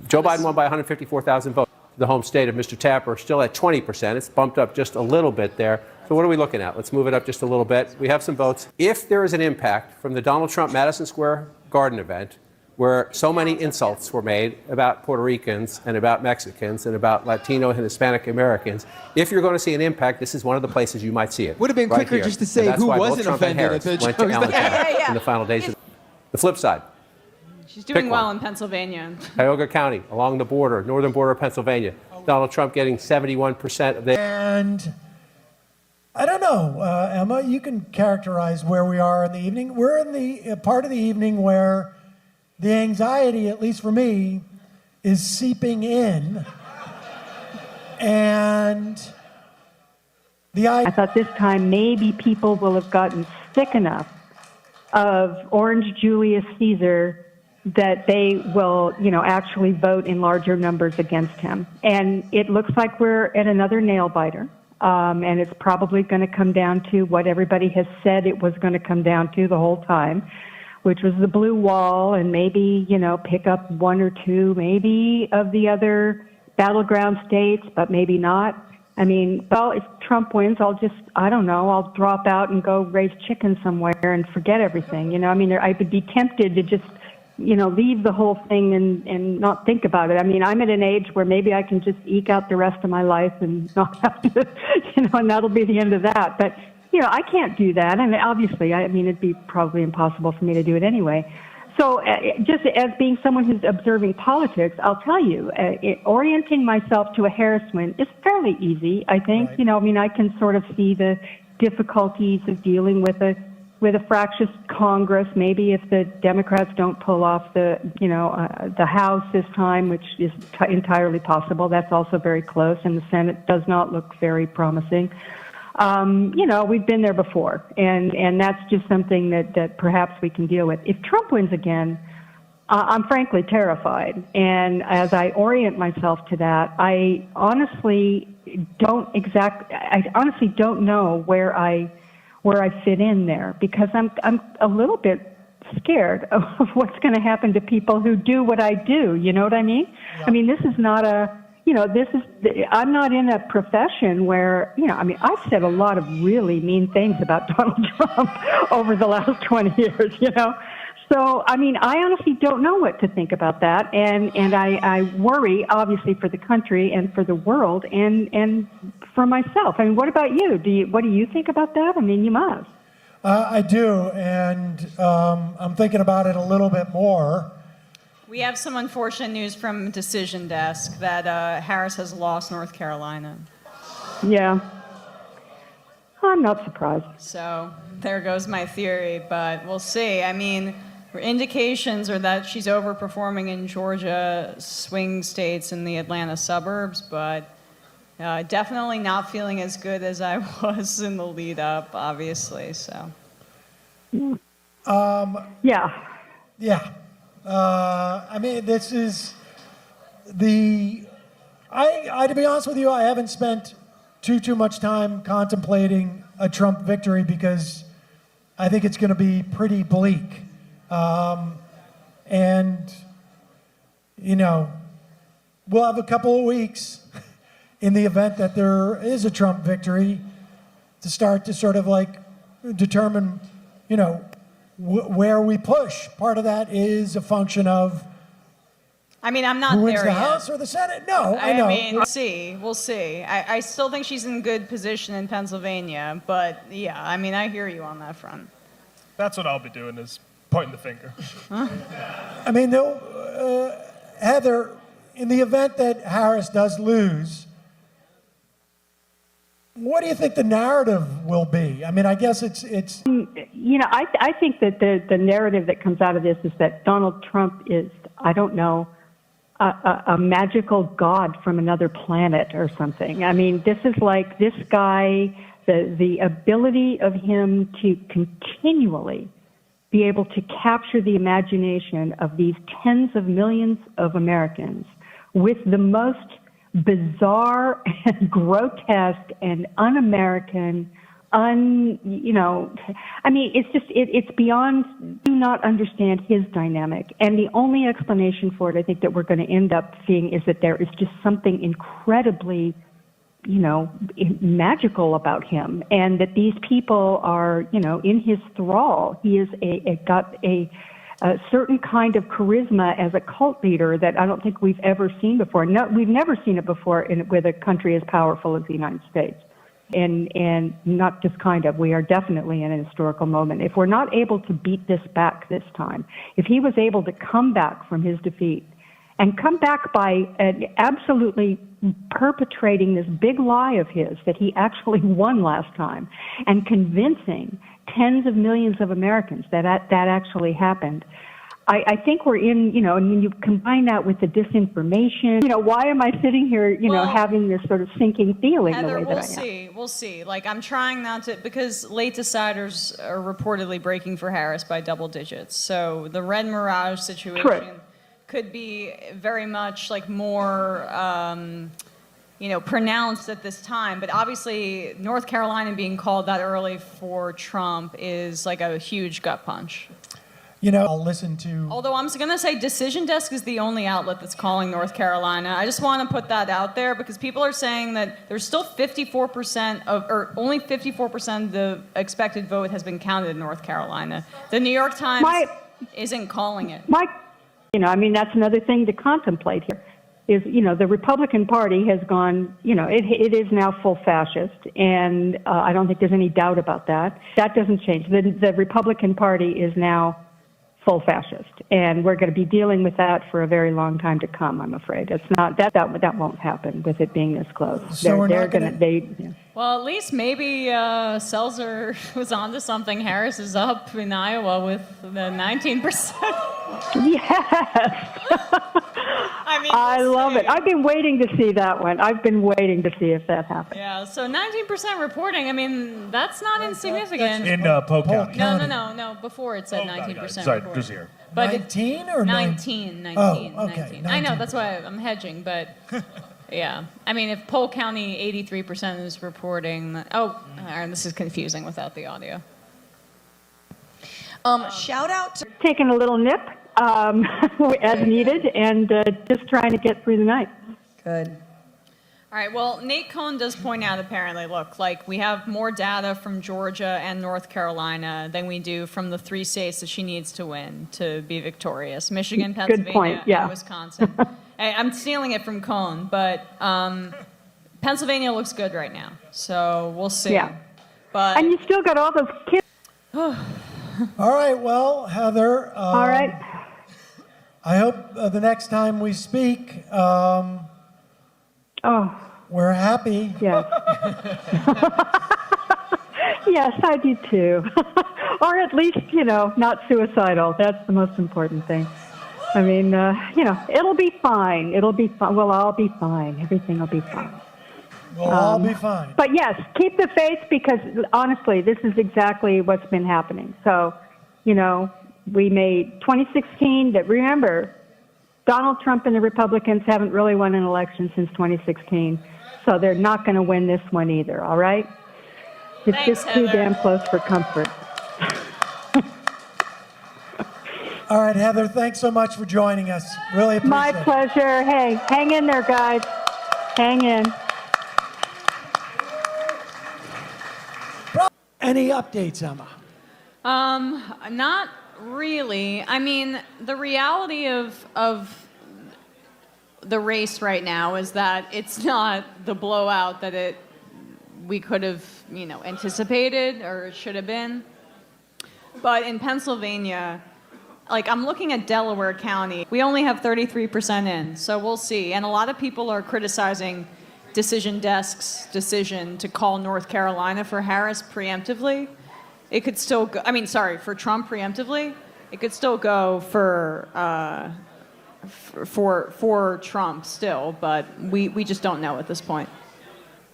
Joe Biden won by 154,000 votes. The home state of Mr. Tapper still at 20%. It's bumped up just a little bit there. So what are we looking at? Let's move it up just a little bit. We have some votes. If there is an impact from the Donald Trump Madison Square Garden event, where so many insults were made about Puerto Ricans and about Mexicans and about Latino and Hispanic Americans, if you're going to see an impact, this is one of the places you might see it. Would have been right quicker here. just to say And that's who why both wasn't Trump and offended Harris if they went to chose Allentown that. in the final days. The flip side, She's doing Pick well one. in Pennsylvania. Cuyahoga County, along the border, northern border of Pennsylvania. Donald Trump getting 71% of the... And I don't know, Emma, you can characterize where we are in the evening. We're in the part of the evening where the anxiety, at least for me, is seeping in. And I thought this time maybe people will have gotten sick enough of Orange Julius Caesar that they will, actually vote in larger numbers against him. And it looks like we're at another nail biter. And it's probably going to come down to what everybody has said it was going to come down to the whole time, which was the blue wall and maybe, pick up one or two, maybe of the other battleground states, but maybe not. I mean, well, if Trump wins, I don't know, I'll drop out and go raise chickens somewhere and forget everything. You know, I mean, I would be tempted to just, leave the whole thing and not think about it. I mean, I'm at an age where maybe I can just eke out the rest of my life and not have to, and that'll be the end of that. But, I can't do that. And obviously, it'd be probably impossible for me to do it anyway. So just as being someone who's observing politics, I'll tell you, orienting myself to a Harris win is fairly easy, I think. Right. I can sort of see the difficulties of dealing with a fractious Congress. Maybe if the Democrats don't pull off the House this time, which is entirely possible, that's also very close, and the Senate does not look very promising. We've been there before, and that's just something that perhaps we can deal with. If Trump wins again, I'm frankly terrified, and as I orient myself to that, I honestly don't know where I fit in there, because I'm a little bit scared of what's going to happen to people who do what I do. You know what I mean? Yeah. I mean, this is not I'm not in a profession where, I've said a lot of really mean things about Donald Trump over the last 20 years, So, I honestly don't know what to think about that. And I worry, obviously, for the country and for the world and for myself. What about you? What do you think about that? You must. I do. And I'm thinking about it a little bit more. We have some unfortunate news from Decision Desk that Harris has lost North Carolina. Yeah. I'm not surprised. So there goes my theory, but we'll see. Indications are that she's overperforming in Georgia, swing states, and the Atlanta suburbs, but definitely not feeling as good as I was in the lead up, obviously. So. Yeah. Yeah. This is to be honest with you, I haven't spent too much time contemplating a Trump victory because I think it's going to be pretty bleak. We'll have a couple of weeks in the event that there is a Trump victory to start to sort of determine, where we push. Part of that is a function of I'm not who wins there the yet. House or the Senate. No, I know. We'll see. I still think she's in good position in Pennsylvania, but yeah, I hear you on that front. That's what I'll be doing, is pointing the finger. Huh? Heather, in the event that Harris does lose, what do you think the narrative will be? I guess it's. I think that the narrative that comes out of this is that Donald Trump is, I don't know, a magical god from another planet or something. This is like this guy, the ability of him to continually be able to capture the imagination of these tens of millions of Americans with the most bizarre and grotesque and un-American, it's beyond, do not understand his dynamic. And the only explanation for it, I think, that we're going to end up seeing is that there is just something incredibly, magical about him, and that these people are, in his thrall. He is got a certain kind of charisma as a cult leader that I don't think we've ever seen before. No, we've never seen it before with a country as powerful as the United States. And not just kind of, we are definitely in an historical moment. If we're not able to beat this back this time, if he was able to come back from his defeat and come back by absolutely perpetrating this big lie of his that he actually won last time and convincing tens of millions of Americans that actually happened, I think we're in, and when you combine that with the disinformation, why am I sitting here, having this sort of sinking feeling Heather, the way that I am? We'll see. I'm trying not to, because late deciders are reportedly breaking for Harris by double digits. So the red mirage situation could be very much more, pronounced at this time. But obviously, North Carolina being called that early for Trump is like a huge gut punch. I'll listen to. Although I'm going to say Decision Desk is the only outlet that's calling North Carolina. I just want to put that out there because people are saying that there's still 54% or only 54% of the expected vote has been counted in North Carolina. The New York Times isn't calling it. That's another thing to contemplate here. Is, the Republican Party has gone, it is now full fascist, and I don't think there's any doubt about that. That doesn't change. The Republican Party is now full fascist, and we're going to be dealing with that for a very long time to come. I'm afraid it's not that won't happen with it being this close. So they're going to. Well, at least maybe Seltzer was onto something. Harris is up in Iowa with the 19%. Yes. I love it. I've been waiting to see that one. I've been waiting to see if that happens. Yeah, so 19% reporting, that's not insignificant. In Polk County. No. Before it said 19% Sorry, reporting. just here. But 19 or 19? Oh, okay, 19. I know, that's why I'm hedging, but yeah. If Polk County 83% is reporting, this is confusing without the audio. Shout out to Taking a little nip as needed, and just trying to get through the night. Good. All right, well, Nate Cohn does point out, apparently, look, we have more data from Georgia and North Carolina than we do from the 3 states that she needs to win to be victorious. Michigan, Pennsylvania, and Wisconsin. I'm stealing it from Cohn, but Pennsylvania looks good right now, so we'll see. Yeah. But and you still got all those kids. All right, well, Heather. All right. I hope the next time we speak, we're happy. Yes. Yes, I do too. Or at least, not suicidal. That's the most important thing. It'll be fine. It'll be fine. We'll all be fine. Everything will be fine. We'll all be fine. But yes, keep the faith because honestly, this is exactly what's been happening. So, we made 2016, that remember, Donald Trump and the Republicans haven't really won an election since 2016. So they're not going to win this one either, all right? It's just too damn close for comfort. All right, Heather, thanks so much for joining us. Really appreciate it. My pleasure. Hey, hang in there, guys. Hang in. Any updates, Emma? Not really. The reality of the race right now is that it's not the blowout that we could have, anticipated or it should have been. But in Pennsylvania, I'm looking at Delaware County. We only have 33% in, so we'll see. And a lot of people are criticizing Decision Desk's decision to call North Carolina for Harris preemptively. It could still go, for Trump preemptively. It could still go for Trump still, but we just don't know at this point.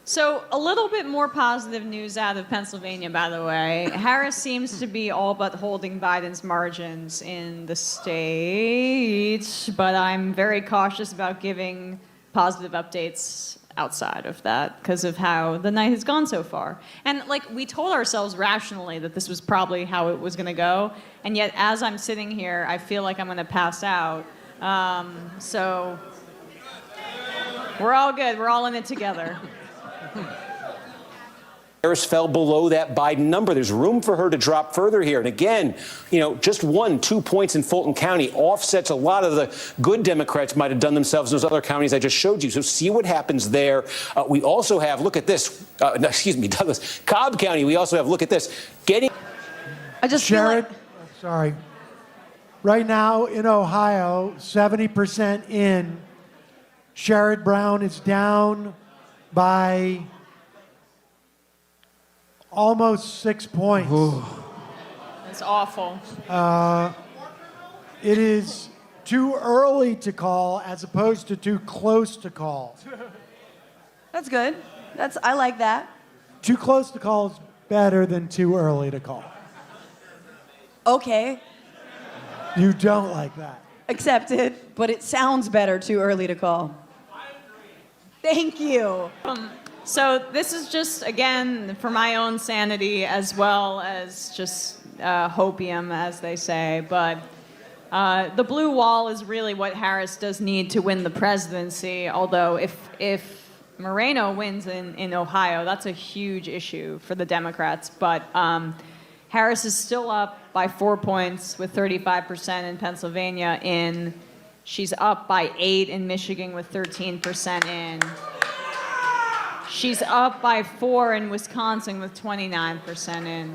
So a little bit more positive news out of Pennsylvania, by the way. Harris seems to be all but holding Biden's margins in the state, but I'm very cautious about giving positive updates outside of that because of how the night has gone so far. And we told ourselves rationally that this was probably how it was going to go, and yet as I'm sitting here, I feel like I'm going to pass out. So we're all good. We're all in it together. Harris fell below that Biden number. There's room for her to drop further here. And again, just 1-2 points in Fulton County offsets a lot of the good Democrats might have done themselves in those other counties I just showed you. So see what happens there. We also have, look at this, Douglas, Cobb County. We also have, look at this, Sherrod, sorry. Right now in Ohio, 70% in. Sherrod Brown is down by almost 6 points. It's awful. It is too early to call as opposed to too close to call. That's good. I like that. Too close to call is better than too early to call. Okay. You don't like that. Accepted, but it sounds better too early to call. Thank you. So this is just, again, for my own sanity as well as just hopium, as they say, but the blue wall is really what Harris does need to win the presidency, although if Moreno wins in Ohio, that's a huge issue for the Democrats, but Harris is still up by 4 points with 35% in Pennsylvania in. She's up by 8 in Michigan with 13% in. She's up by 4 in Wisconsin with 29% in.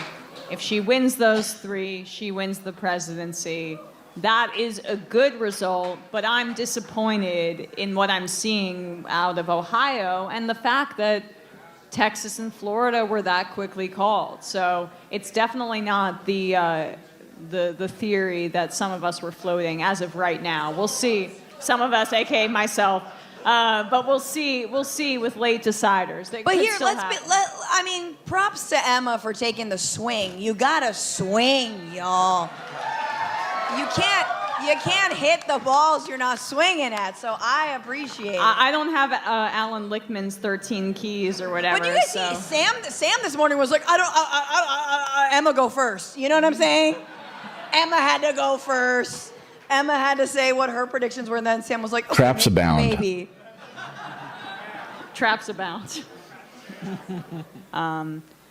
If she wins those 3, she wins the presidency. That is a good result, but I'm disappointed in what I'm seeing out of Ohio and the fact that Texas and Florida were that quickly called. So it's definitely not the theory that some of us were floating as of right now. We'll see. Some of us, aka myself, but we'll see with late deciders. But here, I mean, props to Emma for taking the swing. You gotta swing, y'all. You can't hit the balls you're not swinging at. So I appreciate it. I don't have Alan Lichtman's 13 keys or whatever. But you guys see, Sam this morning was like, Emma go first. You know what I'm saying? Emma had to go first. Emma had to say what her predictions were, and then Sam was like, Traps abound. Maybe. Traps abound.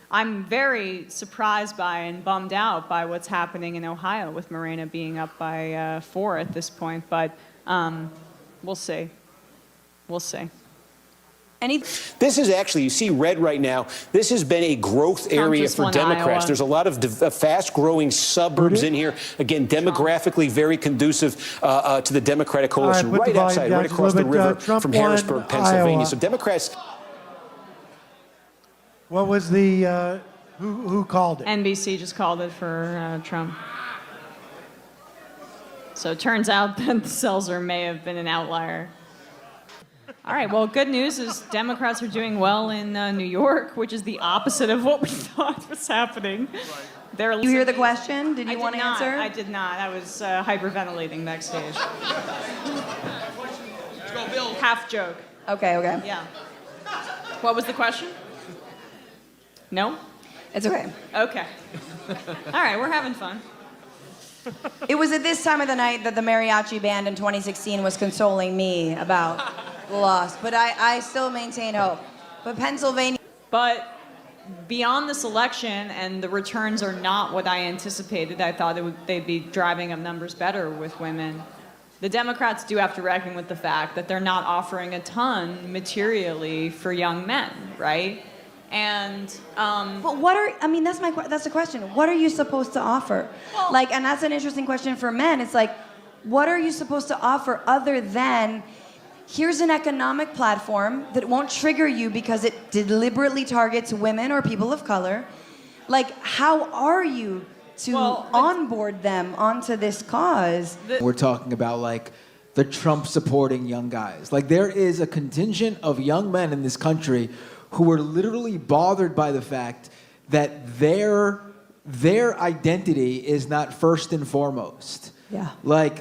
I'm very surprised by and bummed out by what's happening in Ohio with Morena being up by 4 at this point, but we'll see. We'll see. This is actually, you see red right now, this has been a growth area for Democrats. Iowa. There's a lot of fast-growing suburbs in here. Again, demographically very conducive to the Democratic coalition. Right outside, right across the river from Harrisburg, Pennsylvania. Iowa. So Democrats... What was the, who called it? NBC just called it for Trump. So it turns out that Seltzer may have been an outlier. All right, well, good news is Democrats are doing well in New York, which is the opposite of what we thought was happening. Did you hear the question? Did you want to answer? I did not. I was hyperventilating backstage. Half joke. Okay. Yeah. What was the question? No? It's okay. Okay. All right, we're having fun. It was at this time of the night that the mariachi band in 2016 was consoling me about the loss, but I still maintain hope. But Pennsylvania... But beyond this election, and the returns are not what I anticipated, I thought they'd be driving up numbers better with women. The Democrats do have to reckon with the fact that they're not offering a ton materially for young men, right? And but that's the question. What are you supposed to offer? Well, and that's an interesting question for men. It's like, what are you supposed to offer other than here's an economic platform that won't trigger you because it deliberately targets women or people of color? Like, how are you to onboard them onto this cause? We're talking about the Trump supporting young guys. There is a contingent of young men in this country who are literally bothered by the fact that their identity is not first and foremost. Yeah.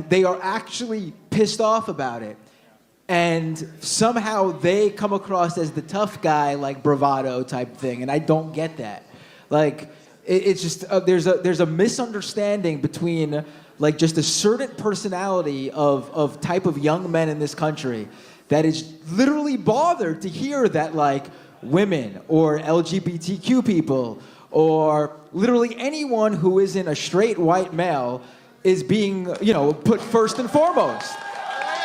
They are actually pissed off about it. And somehow they come across as the tough guy, bravado type thing. And I don't get that. It's just, there's a misunderstanding between just a certain personality of type of young men in this country that is literally bothered to hear that women or LGBTQ people or literally anyone who isn't a straight white male is being, put first and foremost.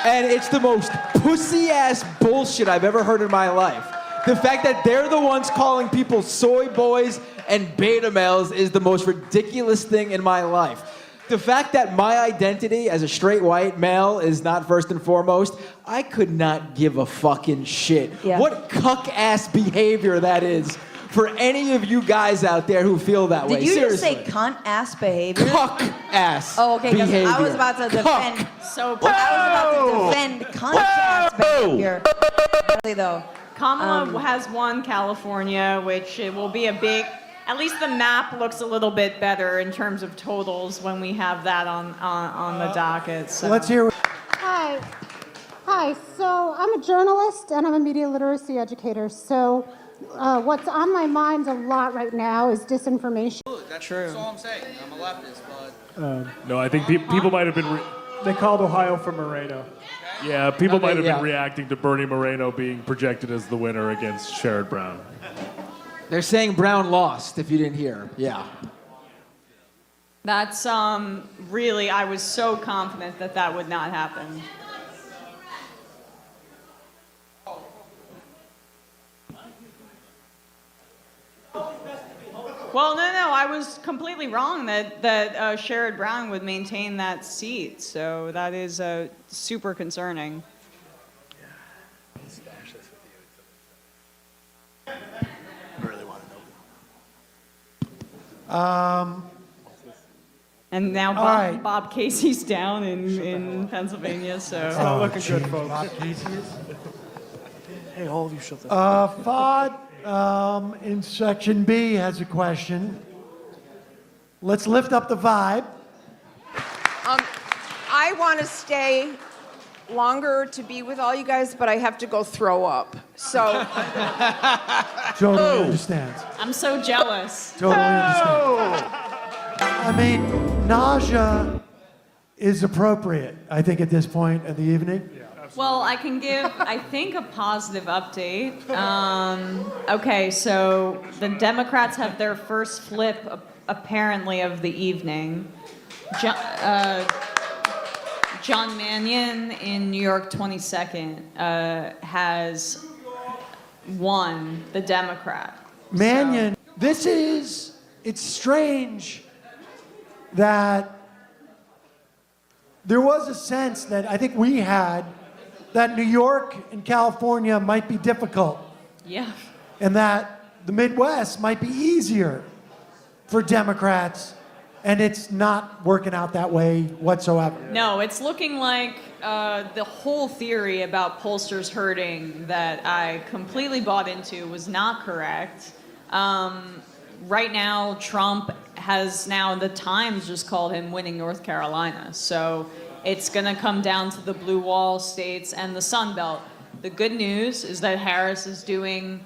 And it's the most pussy-ass bullshit I've ever heard in my life. The fact that they're the ones calling people soy boys and beta males is the most ridiculous thing in my life. The fact that my identity as a straight white male is not first and foremost, I could not give a fucking shit. Yeah. What cuck-ass behavior that is for any of you guys out there who feel that way. Did you Seriously. just say cunt-ass behavior? Cuck-ass Oh, okay, because behavior. I was about to defend... So I was about to defend cunt-ass behavior. Really, though. Kamala has won California, which it will be a big... At least the map looks a little bit better in terms of totals when we have that on the docket. So. Let's hear. Hi. So I'm a journalist and I'm a media literacy educator. So what's on my mind a lot right now is disinformation. That's true. That's all I'm saying. I'm a leftist, but... No, I think people might have been... They called Ohio for Moreno. Yeah, people might have been reacting to Bernie Moreno being projected as the winner against Sherrod Brown. They're saying Brown lost, if you didn't hear. Yeah. That's really, I was so confident that that would not happen. Well, no, I was completely wrong that Sherrod Brown would maintain that seat. So that is super concerning. And now Bob Casey's down in Pennsylvania, so It's not looking good, folks. Bob Casey is? Hey, all of you shut the Fod in Section B has a question. Let's lift up the vibe. I want to stay longer to be with all you guys, but I have to go throw up. So. Totally understands. I'm so jealous. Totally understands. I mean, nausea is appropriate, I think, at this point in the evening. Well, I can give, I think, a positive update. Okay, so the Democrats have their first flip, apparently, of the evening. John Mannion in New York 22nd has won the Democrat. Mannion, it's strange that there was a sense that I think we had that New York and California might be difficult. Yeah. And that the Midwest might be easier for Democrats, and it's not working out that way whatsoever. No, it's looking like the whole theory about pollsters hurting that I completely bought into was not correct. Right now, Trump has now, the Times just called him winning North Carolina. So it's going to come down to the blue wall states and the Sun Belt. The good news is that Harris is doing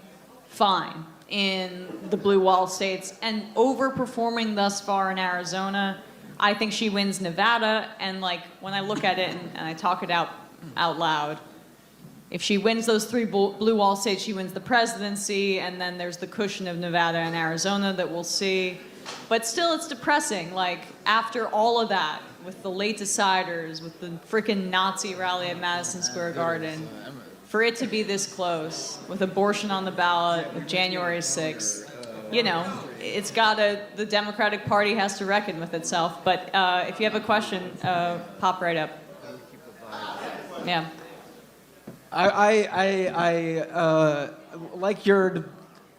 fine in the blue wall states and overperforming thus far in Arizona. I think she wins Nevada, and like when I look at it and I talk it out loud, if she wins those three blue wall states, she wins the presidency, and then there's the cushion of Nevada and Arizona that we'll see. But still, it's depressing. Like, after all of that, with the late deciders, with the frickin' Nazi rally at Madison Square Garden, for it to be this close, with abortion on the ballot, with January 6th, you know, it's the Democratic Party has to reckon with itself. But if you have a question, pop right up. Yeah. I like your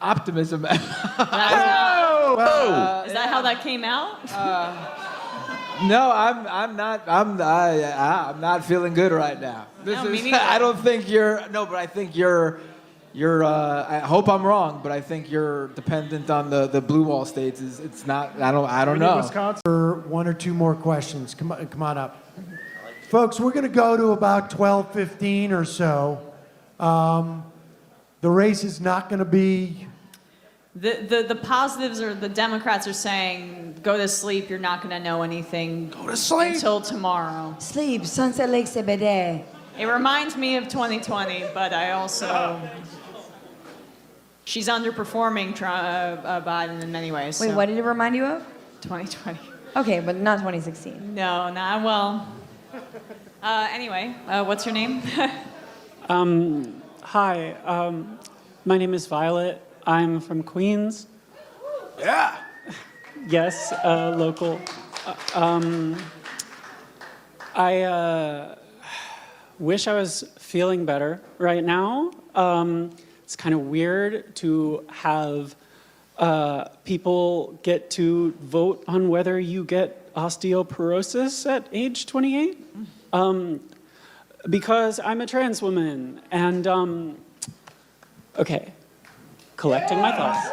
optimism. Is that how that came out? No, I'm not feeling good right now. I don't think you're. No, but I think you're. I hope I'm wrong, but I think you're dependent on the blue wall states. It's not. I don't know. Wisconsin. For one or two more questions, come on up. Folks, we're going to go to about 12:15 or so. The race is not going to be... The positives are the Democrats are saying, go to sleep, you're not going to know anything until tomorrow. Sleep, Sunset Lake CBD. It reminds me of 2020, but I also... She's underperforming Biden in many ways. Wait, what did it remind you of? 2020. Okay, but not 2016. No, not well. Anyway, what's your name? Hi, my name is Violet. I'm from Queens. Yeah. Yes, local. I wish I was feeling better right now. It's kind of weird to have people get to vote on whether you get osteoporosis at age 28. Because I'm a trans woman, and okay, collecting my thoughts.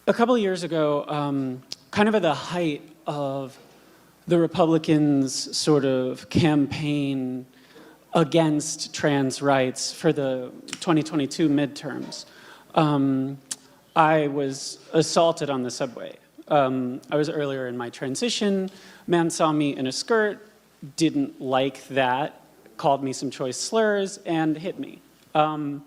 A couple of years ago, kind of at the height of the Republicans' sort of campaign against trans rights for the 2022 midterms. I was assaulted on the subway. I was earlier in my transition. Man saw me in a skirt, didn't like that, called me some choice slurs, and hit me. It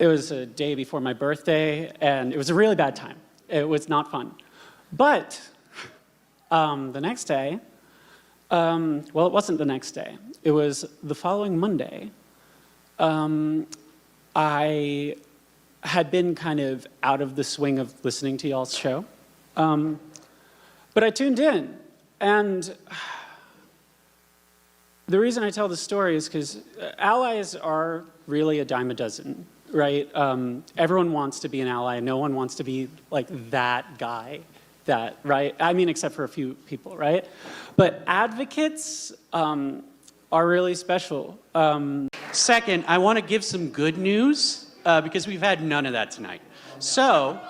was a day before my birthday, and it was a really bad time. It was not fun. But the next day, well, it wasn't the next day. It was the following Monday. I had been kind of out of the swing of listening to y'all's show. But I tuned in, and the reason I tell the story is because allies are really a dime a dozen, right? Everyone wants to be an ally. No one wants to be like that guy, right? I mean, except for a few people, right? But advocates are really special. Second, I want to give some good news because we've had none of that tonight. So,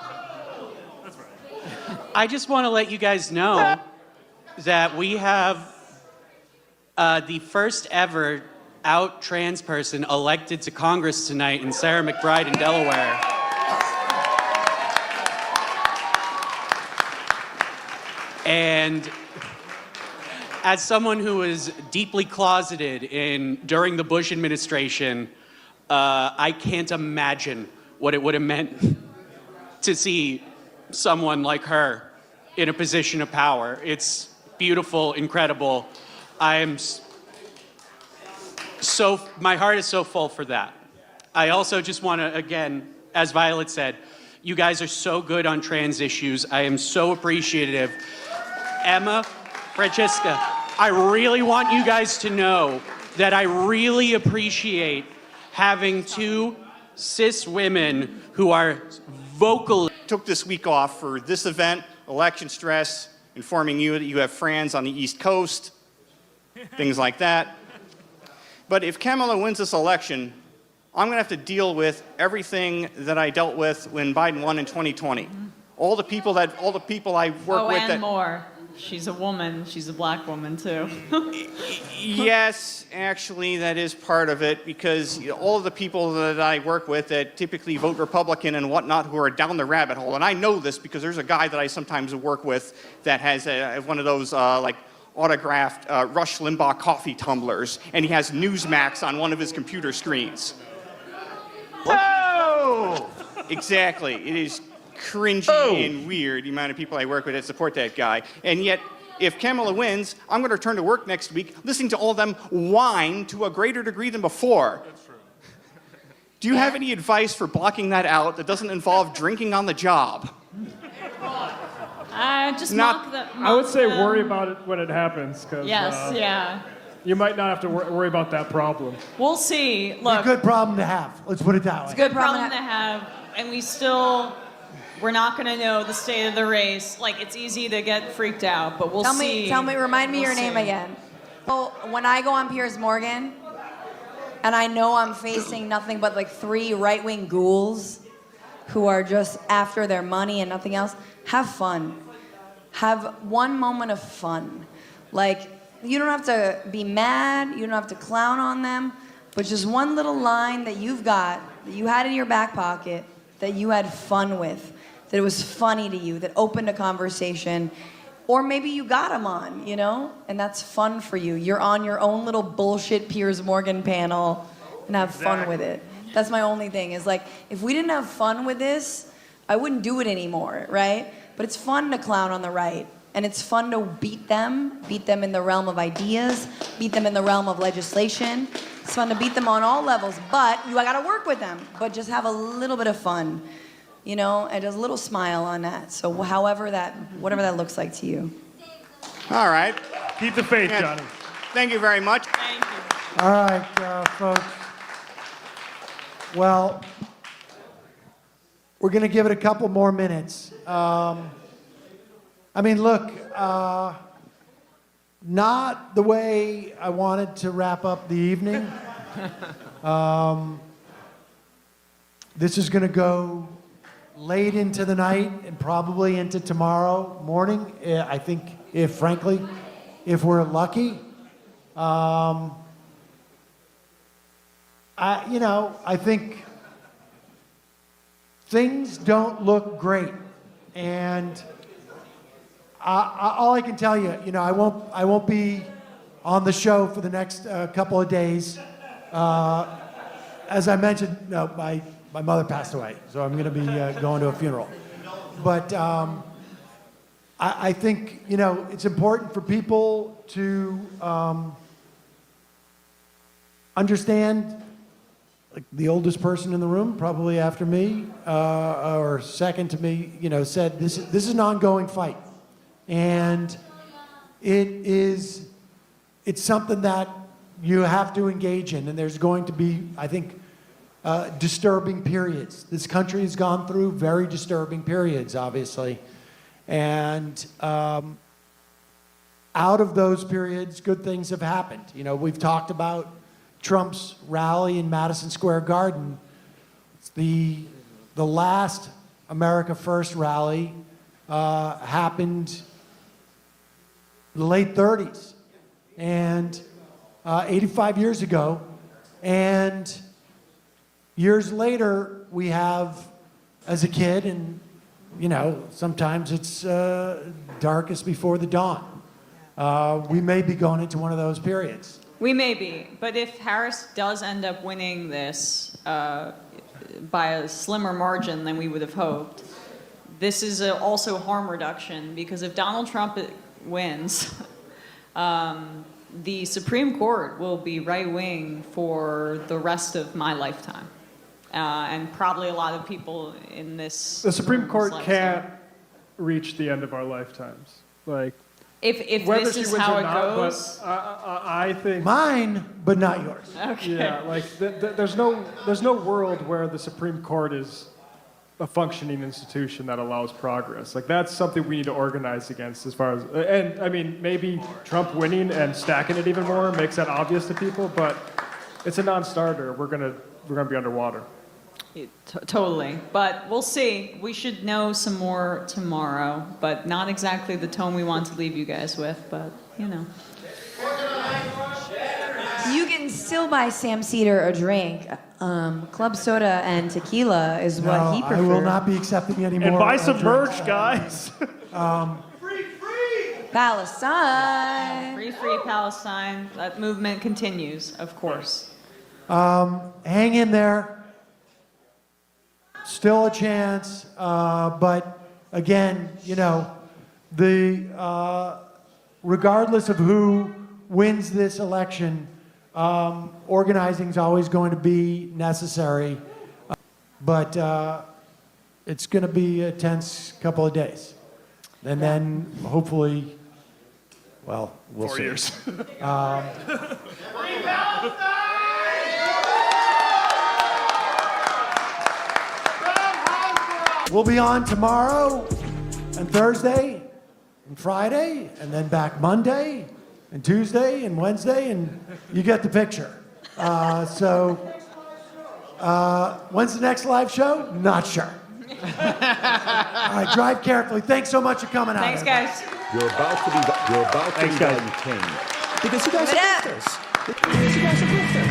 I just want to let you guys know that we have the first ever out trans person elected to Congress tonight in Sarah McBride in Delaware. And as someone who was deeply closeted during the Bush administration, I can't imagine what it would have meant to see someone like her in a position of power. It's beautiful, incredible. My heart is so full for that. I also just want to, again, as Violet said, you guys are so good on trans issues. I am so appreciative. Emma, Francesca, I really want you guys to know that I really appreciate having two cis women who are vocal. Took this week off for this event, election stress, informing you that you have friends on the East Coast, things like that. But if Kamala wins this election, I'm going to have to deal with everything that I dealt with when Biden won in 2020. All the people I work with. And more. She's a woman. She's a black woman too. Yes, actually, that is part of it, because all of the people that I work with that typically vote Republican and whatnot who are down the rabbit hole, and I know this because there's a guy that I sometimes work with that has one of those like autographed Rush Limbaugh coffee tumblers, and he has Newsmax on one of his computer screens. Oh! Exactly. It is cringy and weird, the amount of people I work with that support that guy. And yet, if Kamala wins, I'm going to return to work next week listening to all of them whine to a greater degree than before. That's true. Do you have any advice for blocking that out that doesn't involve drinking on the job? Just mock them. I would say worry about it when it happens. Yes, yeah. You might not have to worry about that problem. We'll see. Look, It's a good problem to have. Let's put it that way. it's a good problem to have, and we're not going to know the state of the race. Like, it's easy to get freaked out, but we'll see. Remind me your name again. Well, when I go on Piers Morgan, and I know I'm facing nothing but like 3 right-wing ghouls who are just after their money and nothing else, have fun. Have one moment of fun. Like, you don't have to be mad, you don't have to clown on them, but just one little line that you've got, that you had in your back pocket, that you had fun with, that it was funny to you, that opened a conversation, or maybe you got them on, you know, and that's fun for you. You're on your own little bullshit Piers Morgan panel and have fun with it. That's my only thing, is like, if we didn't have fun with this, I wouldn't do it anymore, right? But it's fun to clown on the right, and it's fun to beat them in the realm of ideas, beat them in the realm of legislation. It's fun to beat them on all levels, but I gotta work with them. But just have a little bit of fun, you know, and just a little smile on that. So whatever that looks like to you. All right. Keep the faith, Johnny. Thank you very much. Thank you. All right, folks. Well, we're going to give it a couple more minutes. I mean, look, not the way I wanted to wrap up the evening. This is going to go late into the night and probably into tomorrow morning. I think, frankly, if we're lucky. I think things don't look great, and all I can tell you, I won't be on the show for the next couple of days. As I mentioned, no, my mother passed away, so I'm going to be going to a funeral. But I think it's important for people to understand. Like the oldest person in the room, probably after me, or second to me, said this is an ongoing fight, and it's something that you have to engage in, and there's going to be, I think, disturbing periods. This country has gone through very disturbing periods, obviously, and out of those periods, good things have happened. We've talked about Trump's rally in Madison Square Garden. It's the last America First rally happened in the late 30s, and 85 years ago. And years later, we have, as a kid, and sometimes it's darkest before the dawn. We may be going into one of those periods. We may be, but if Harris does end up winning this by a slimmer margin than we would have hoped, this is also harm reduction, because if Donald Trump wins, the Supreme Court will be right-wing for the rest of my lifetime. And probably a lot of people in this... The Supreme Court can't reach the end of our lifetimes. If whether this she is wins how or it not, goes, but I think mine, but not yours. Okay. Yeah, there's no world where the Supreme Court is a functioning institution that allows progress. That's something we need to organize against. As far as, and I mean, maybe Trump winning and stacking it even more makes that obvious to people, but it's a non-starter. We're gonna be underwater. Totally, but we'll see. We should know some more tomorrow, but not exactly the tone we want to leave you guys with, but You can still buy Sam Seder a drink. Club soda and tequila is what he prefers. I will not be accepting any more. And buy some drinks. merch, guys. Palestine. Free Palestine. That movement continues, of course. Hang in there. Still a chance, but again, regardless of who wins this election, organizing is always going to be necessary, but it's going to be a tense couple of days, and then hopefully, we'll 4 see. years. We'll be on tomorrow and Thursday and Friday, and then back Monday and Tuesday and Wednesday, and you get the picture. When's the next live show? Not sure. All right, drive carefully. Thanks so much for coming out. Thanks, guys. You're about to be valued king because you guys are grifters. Because you guys are grifters.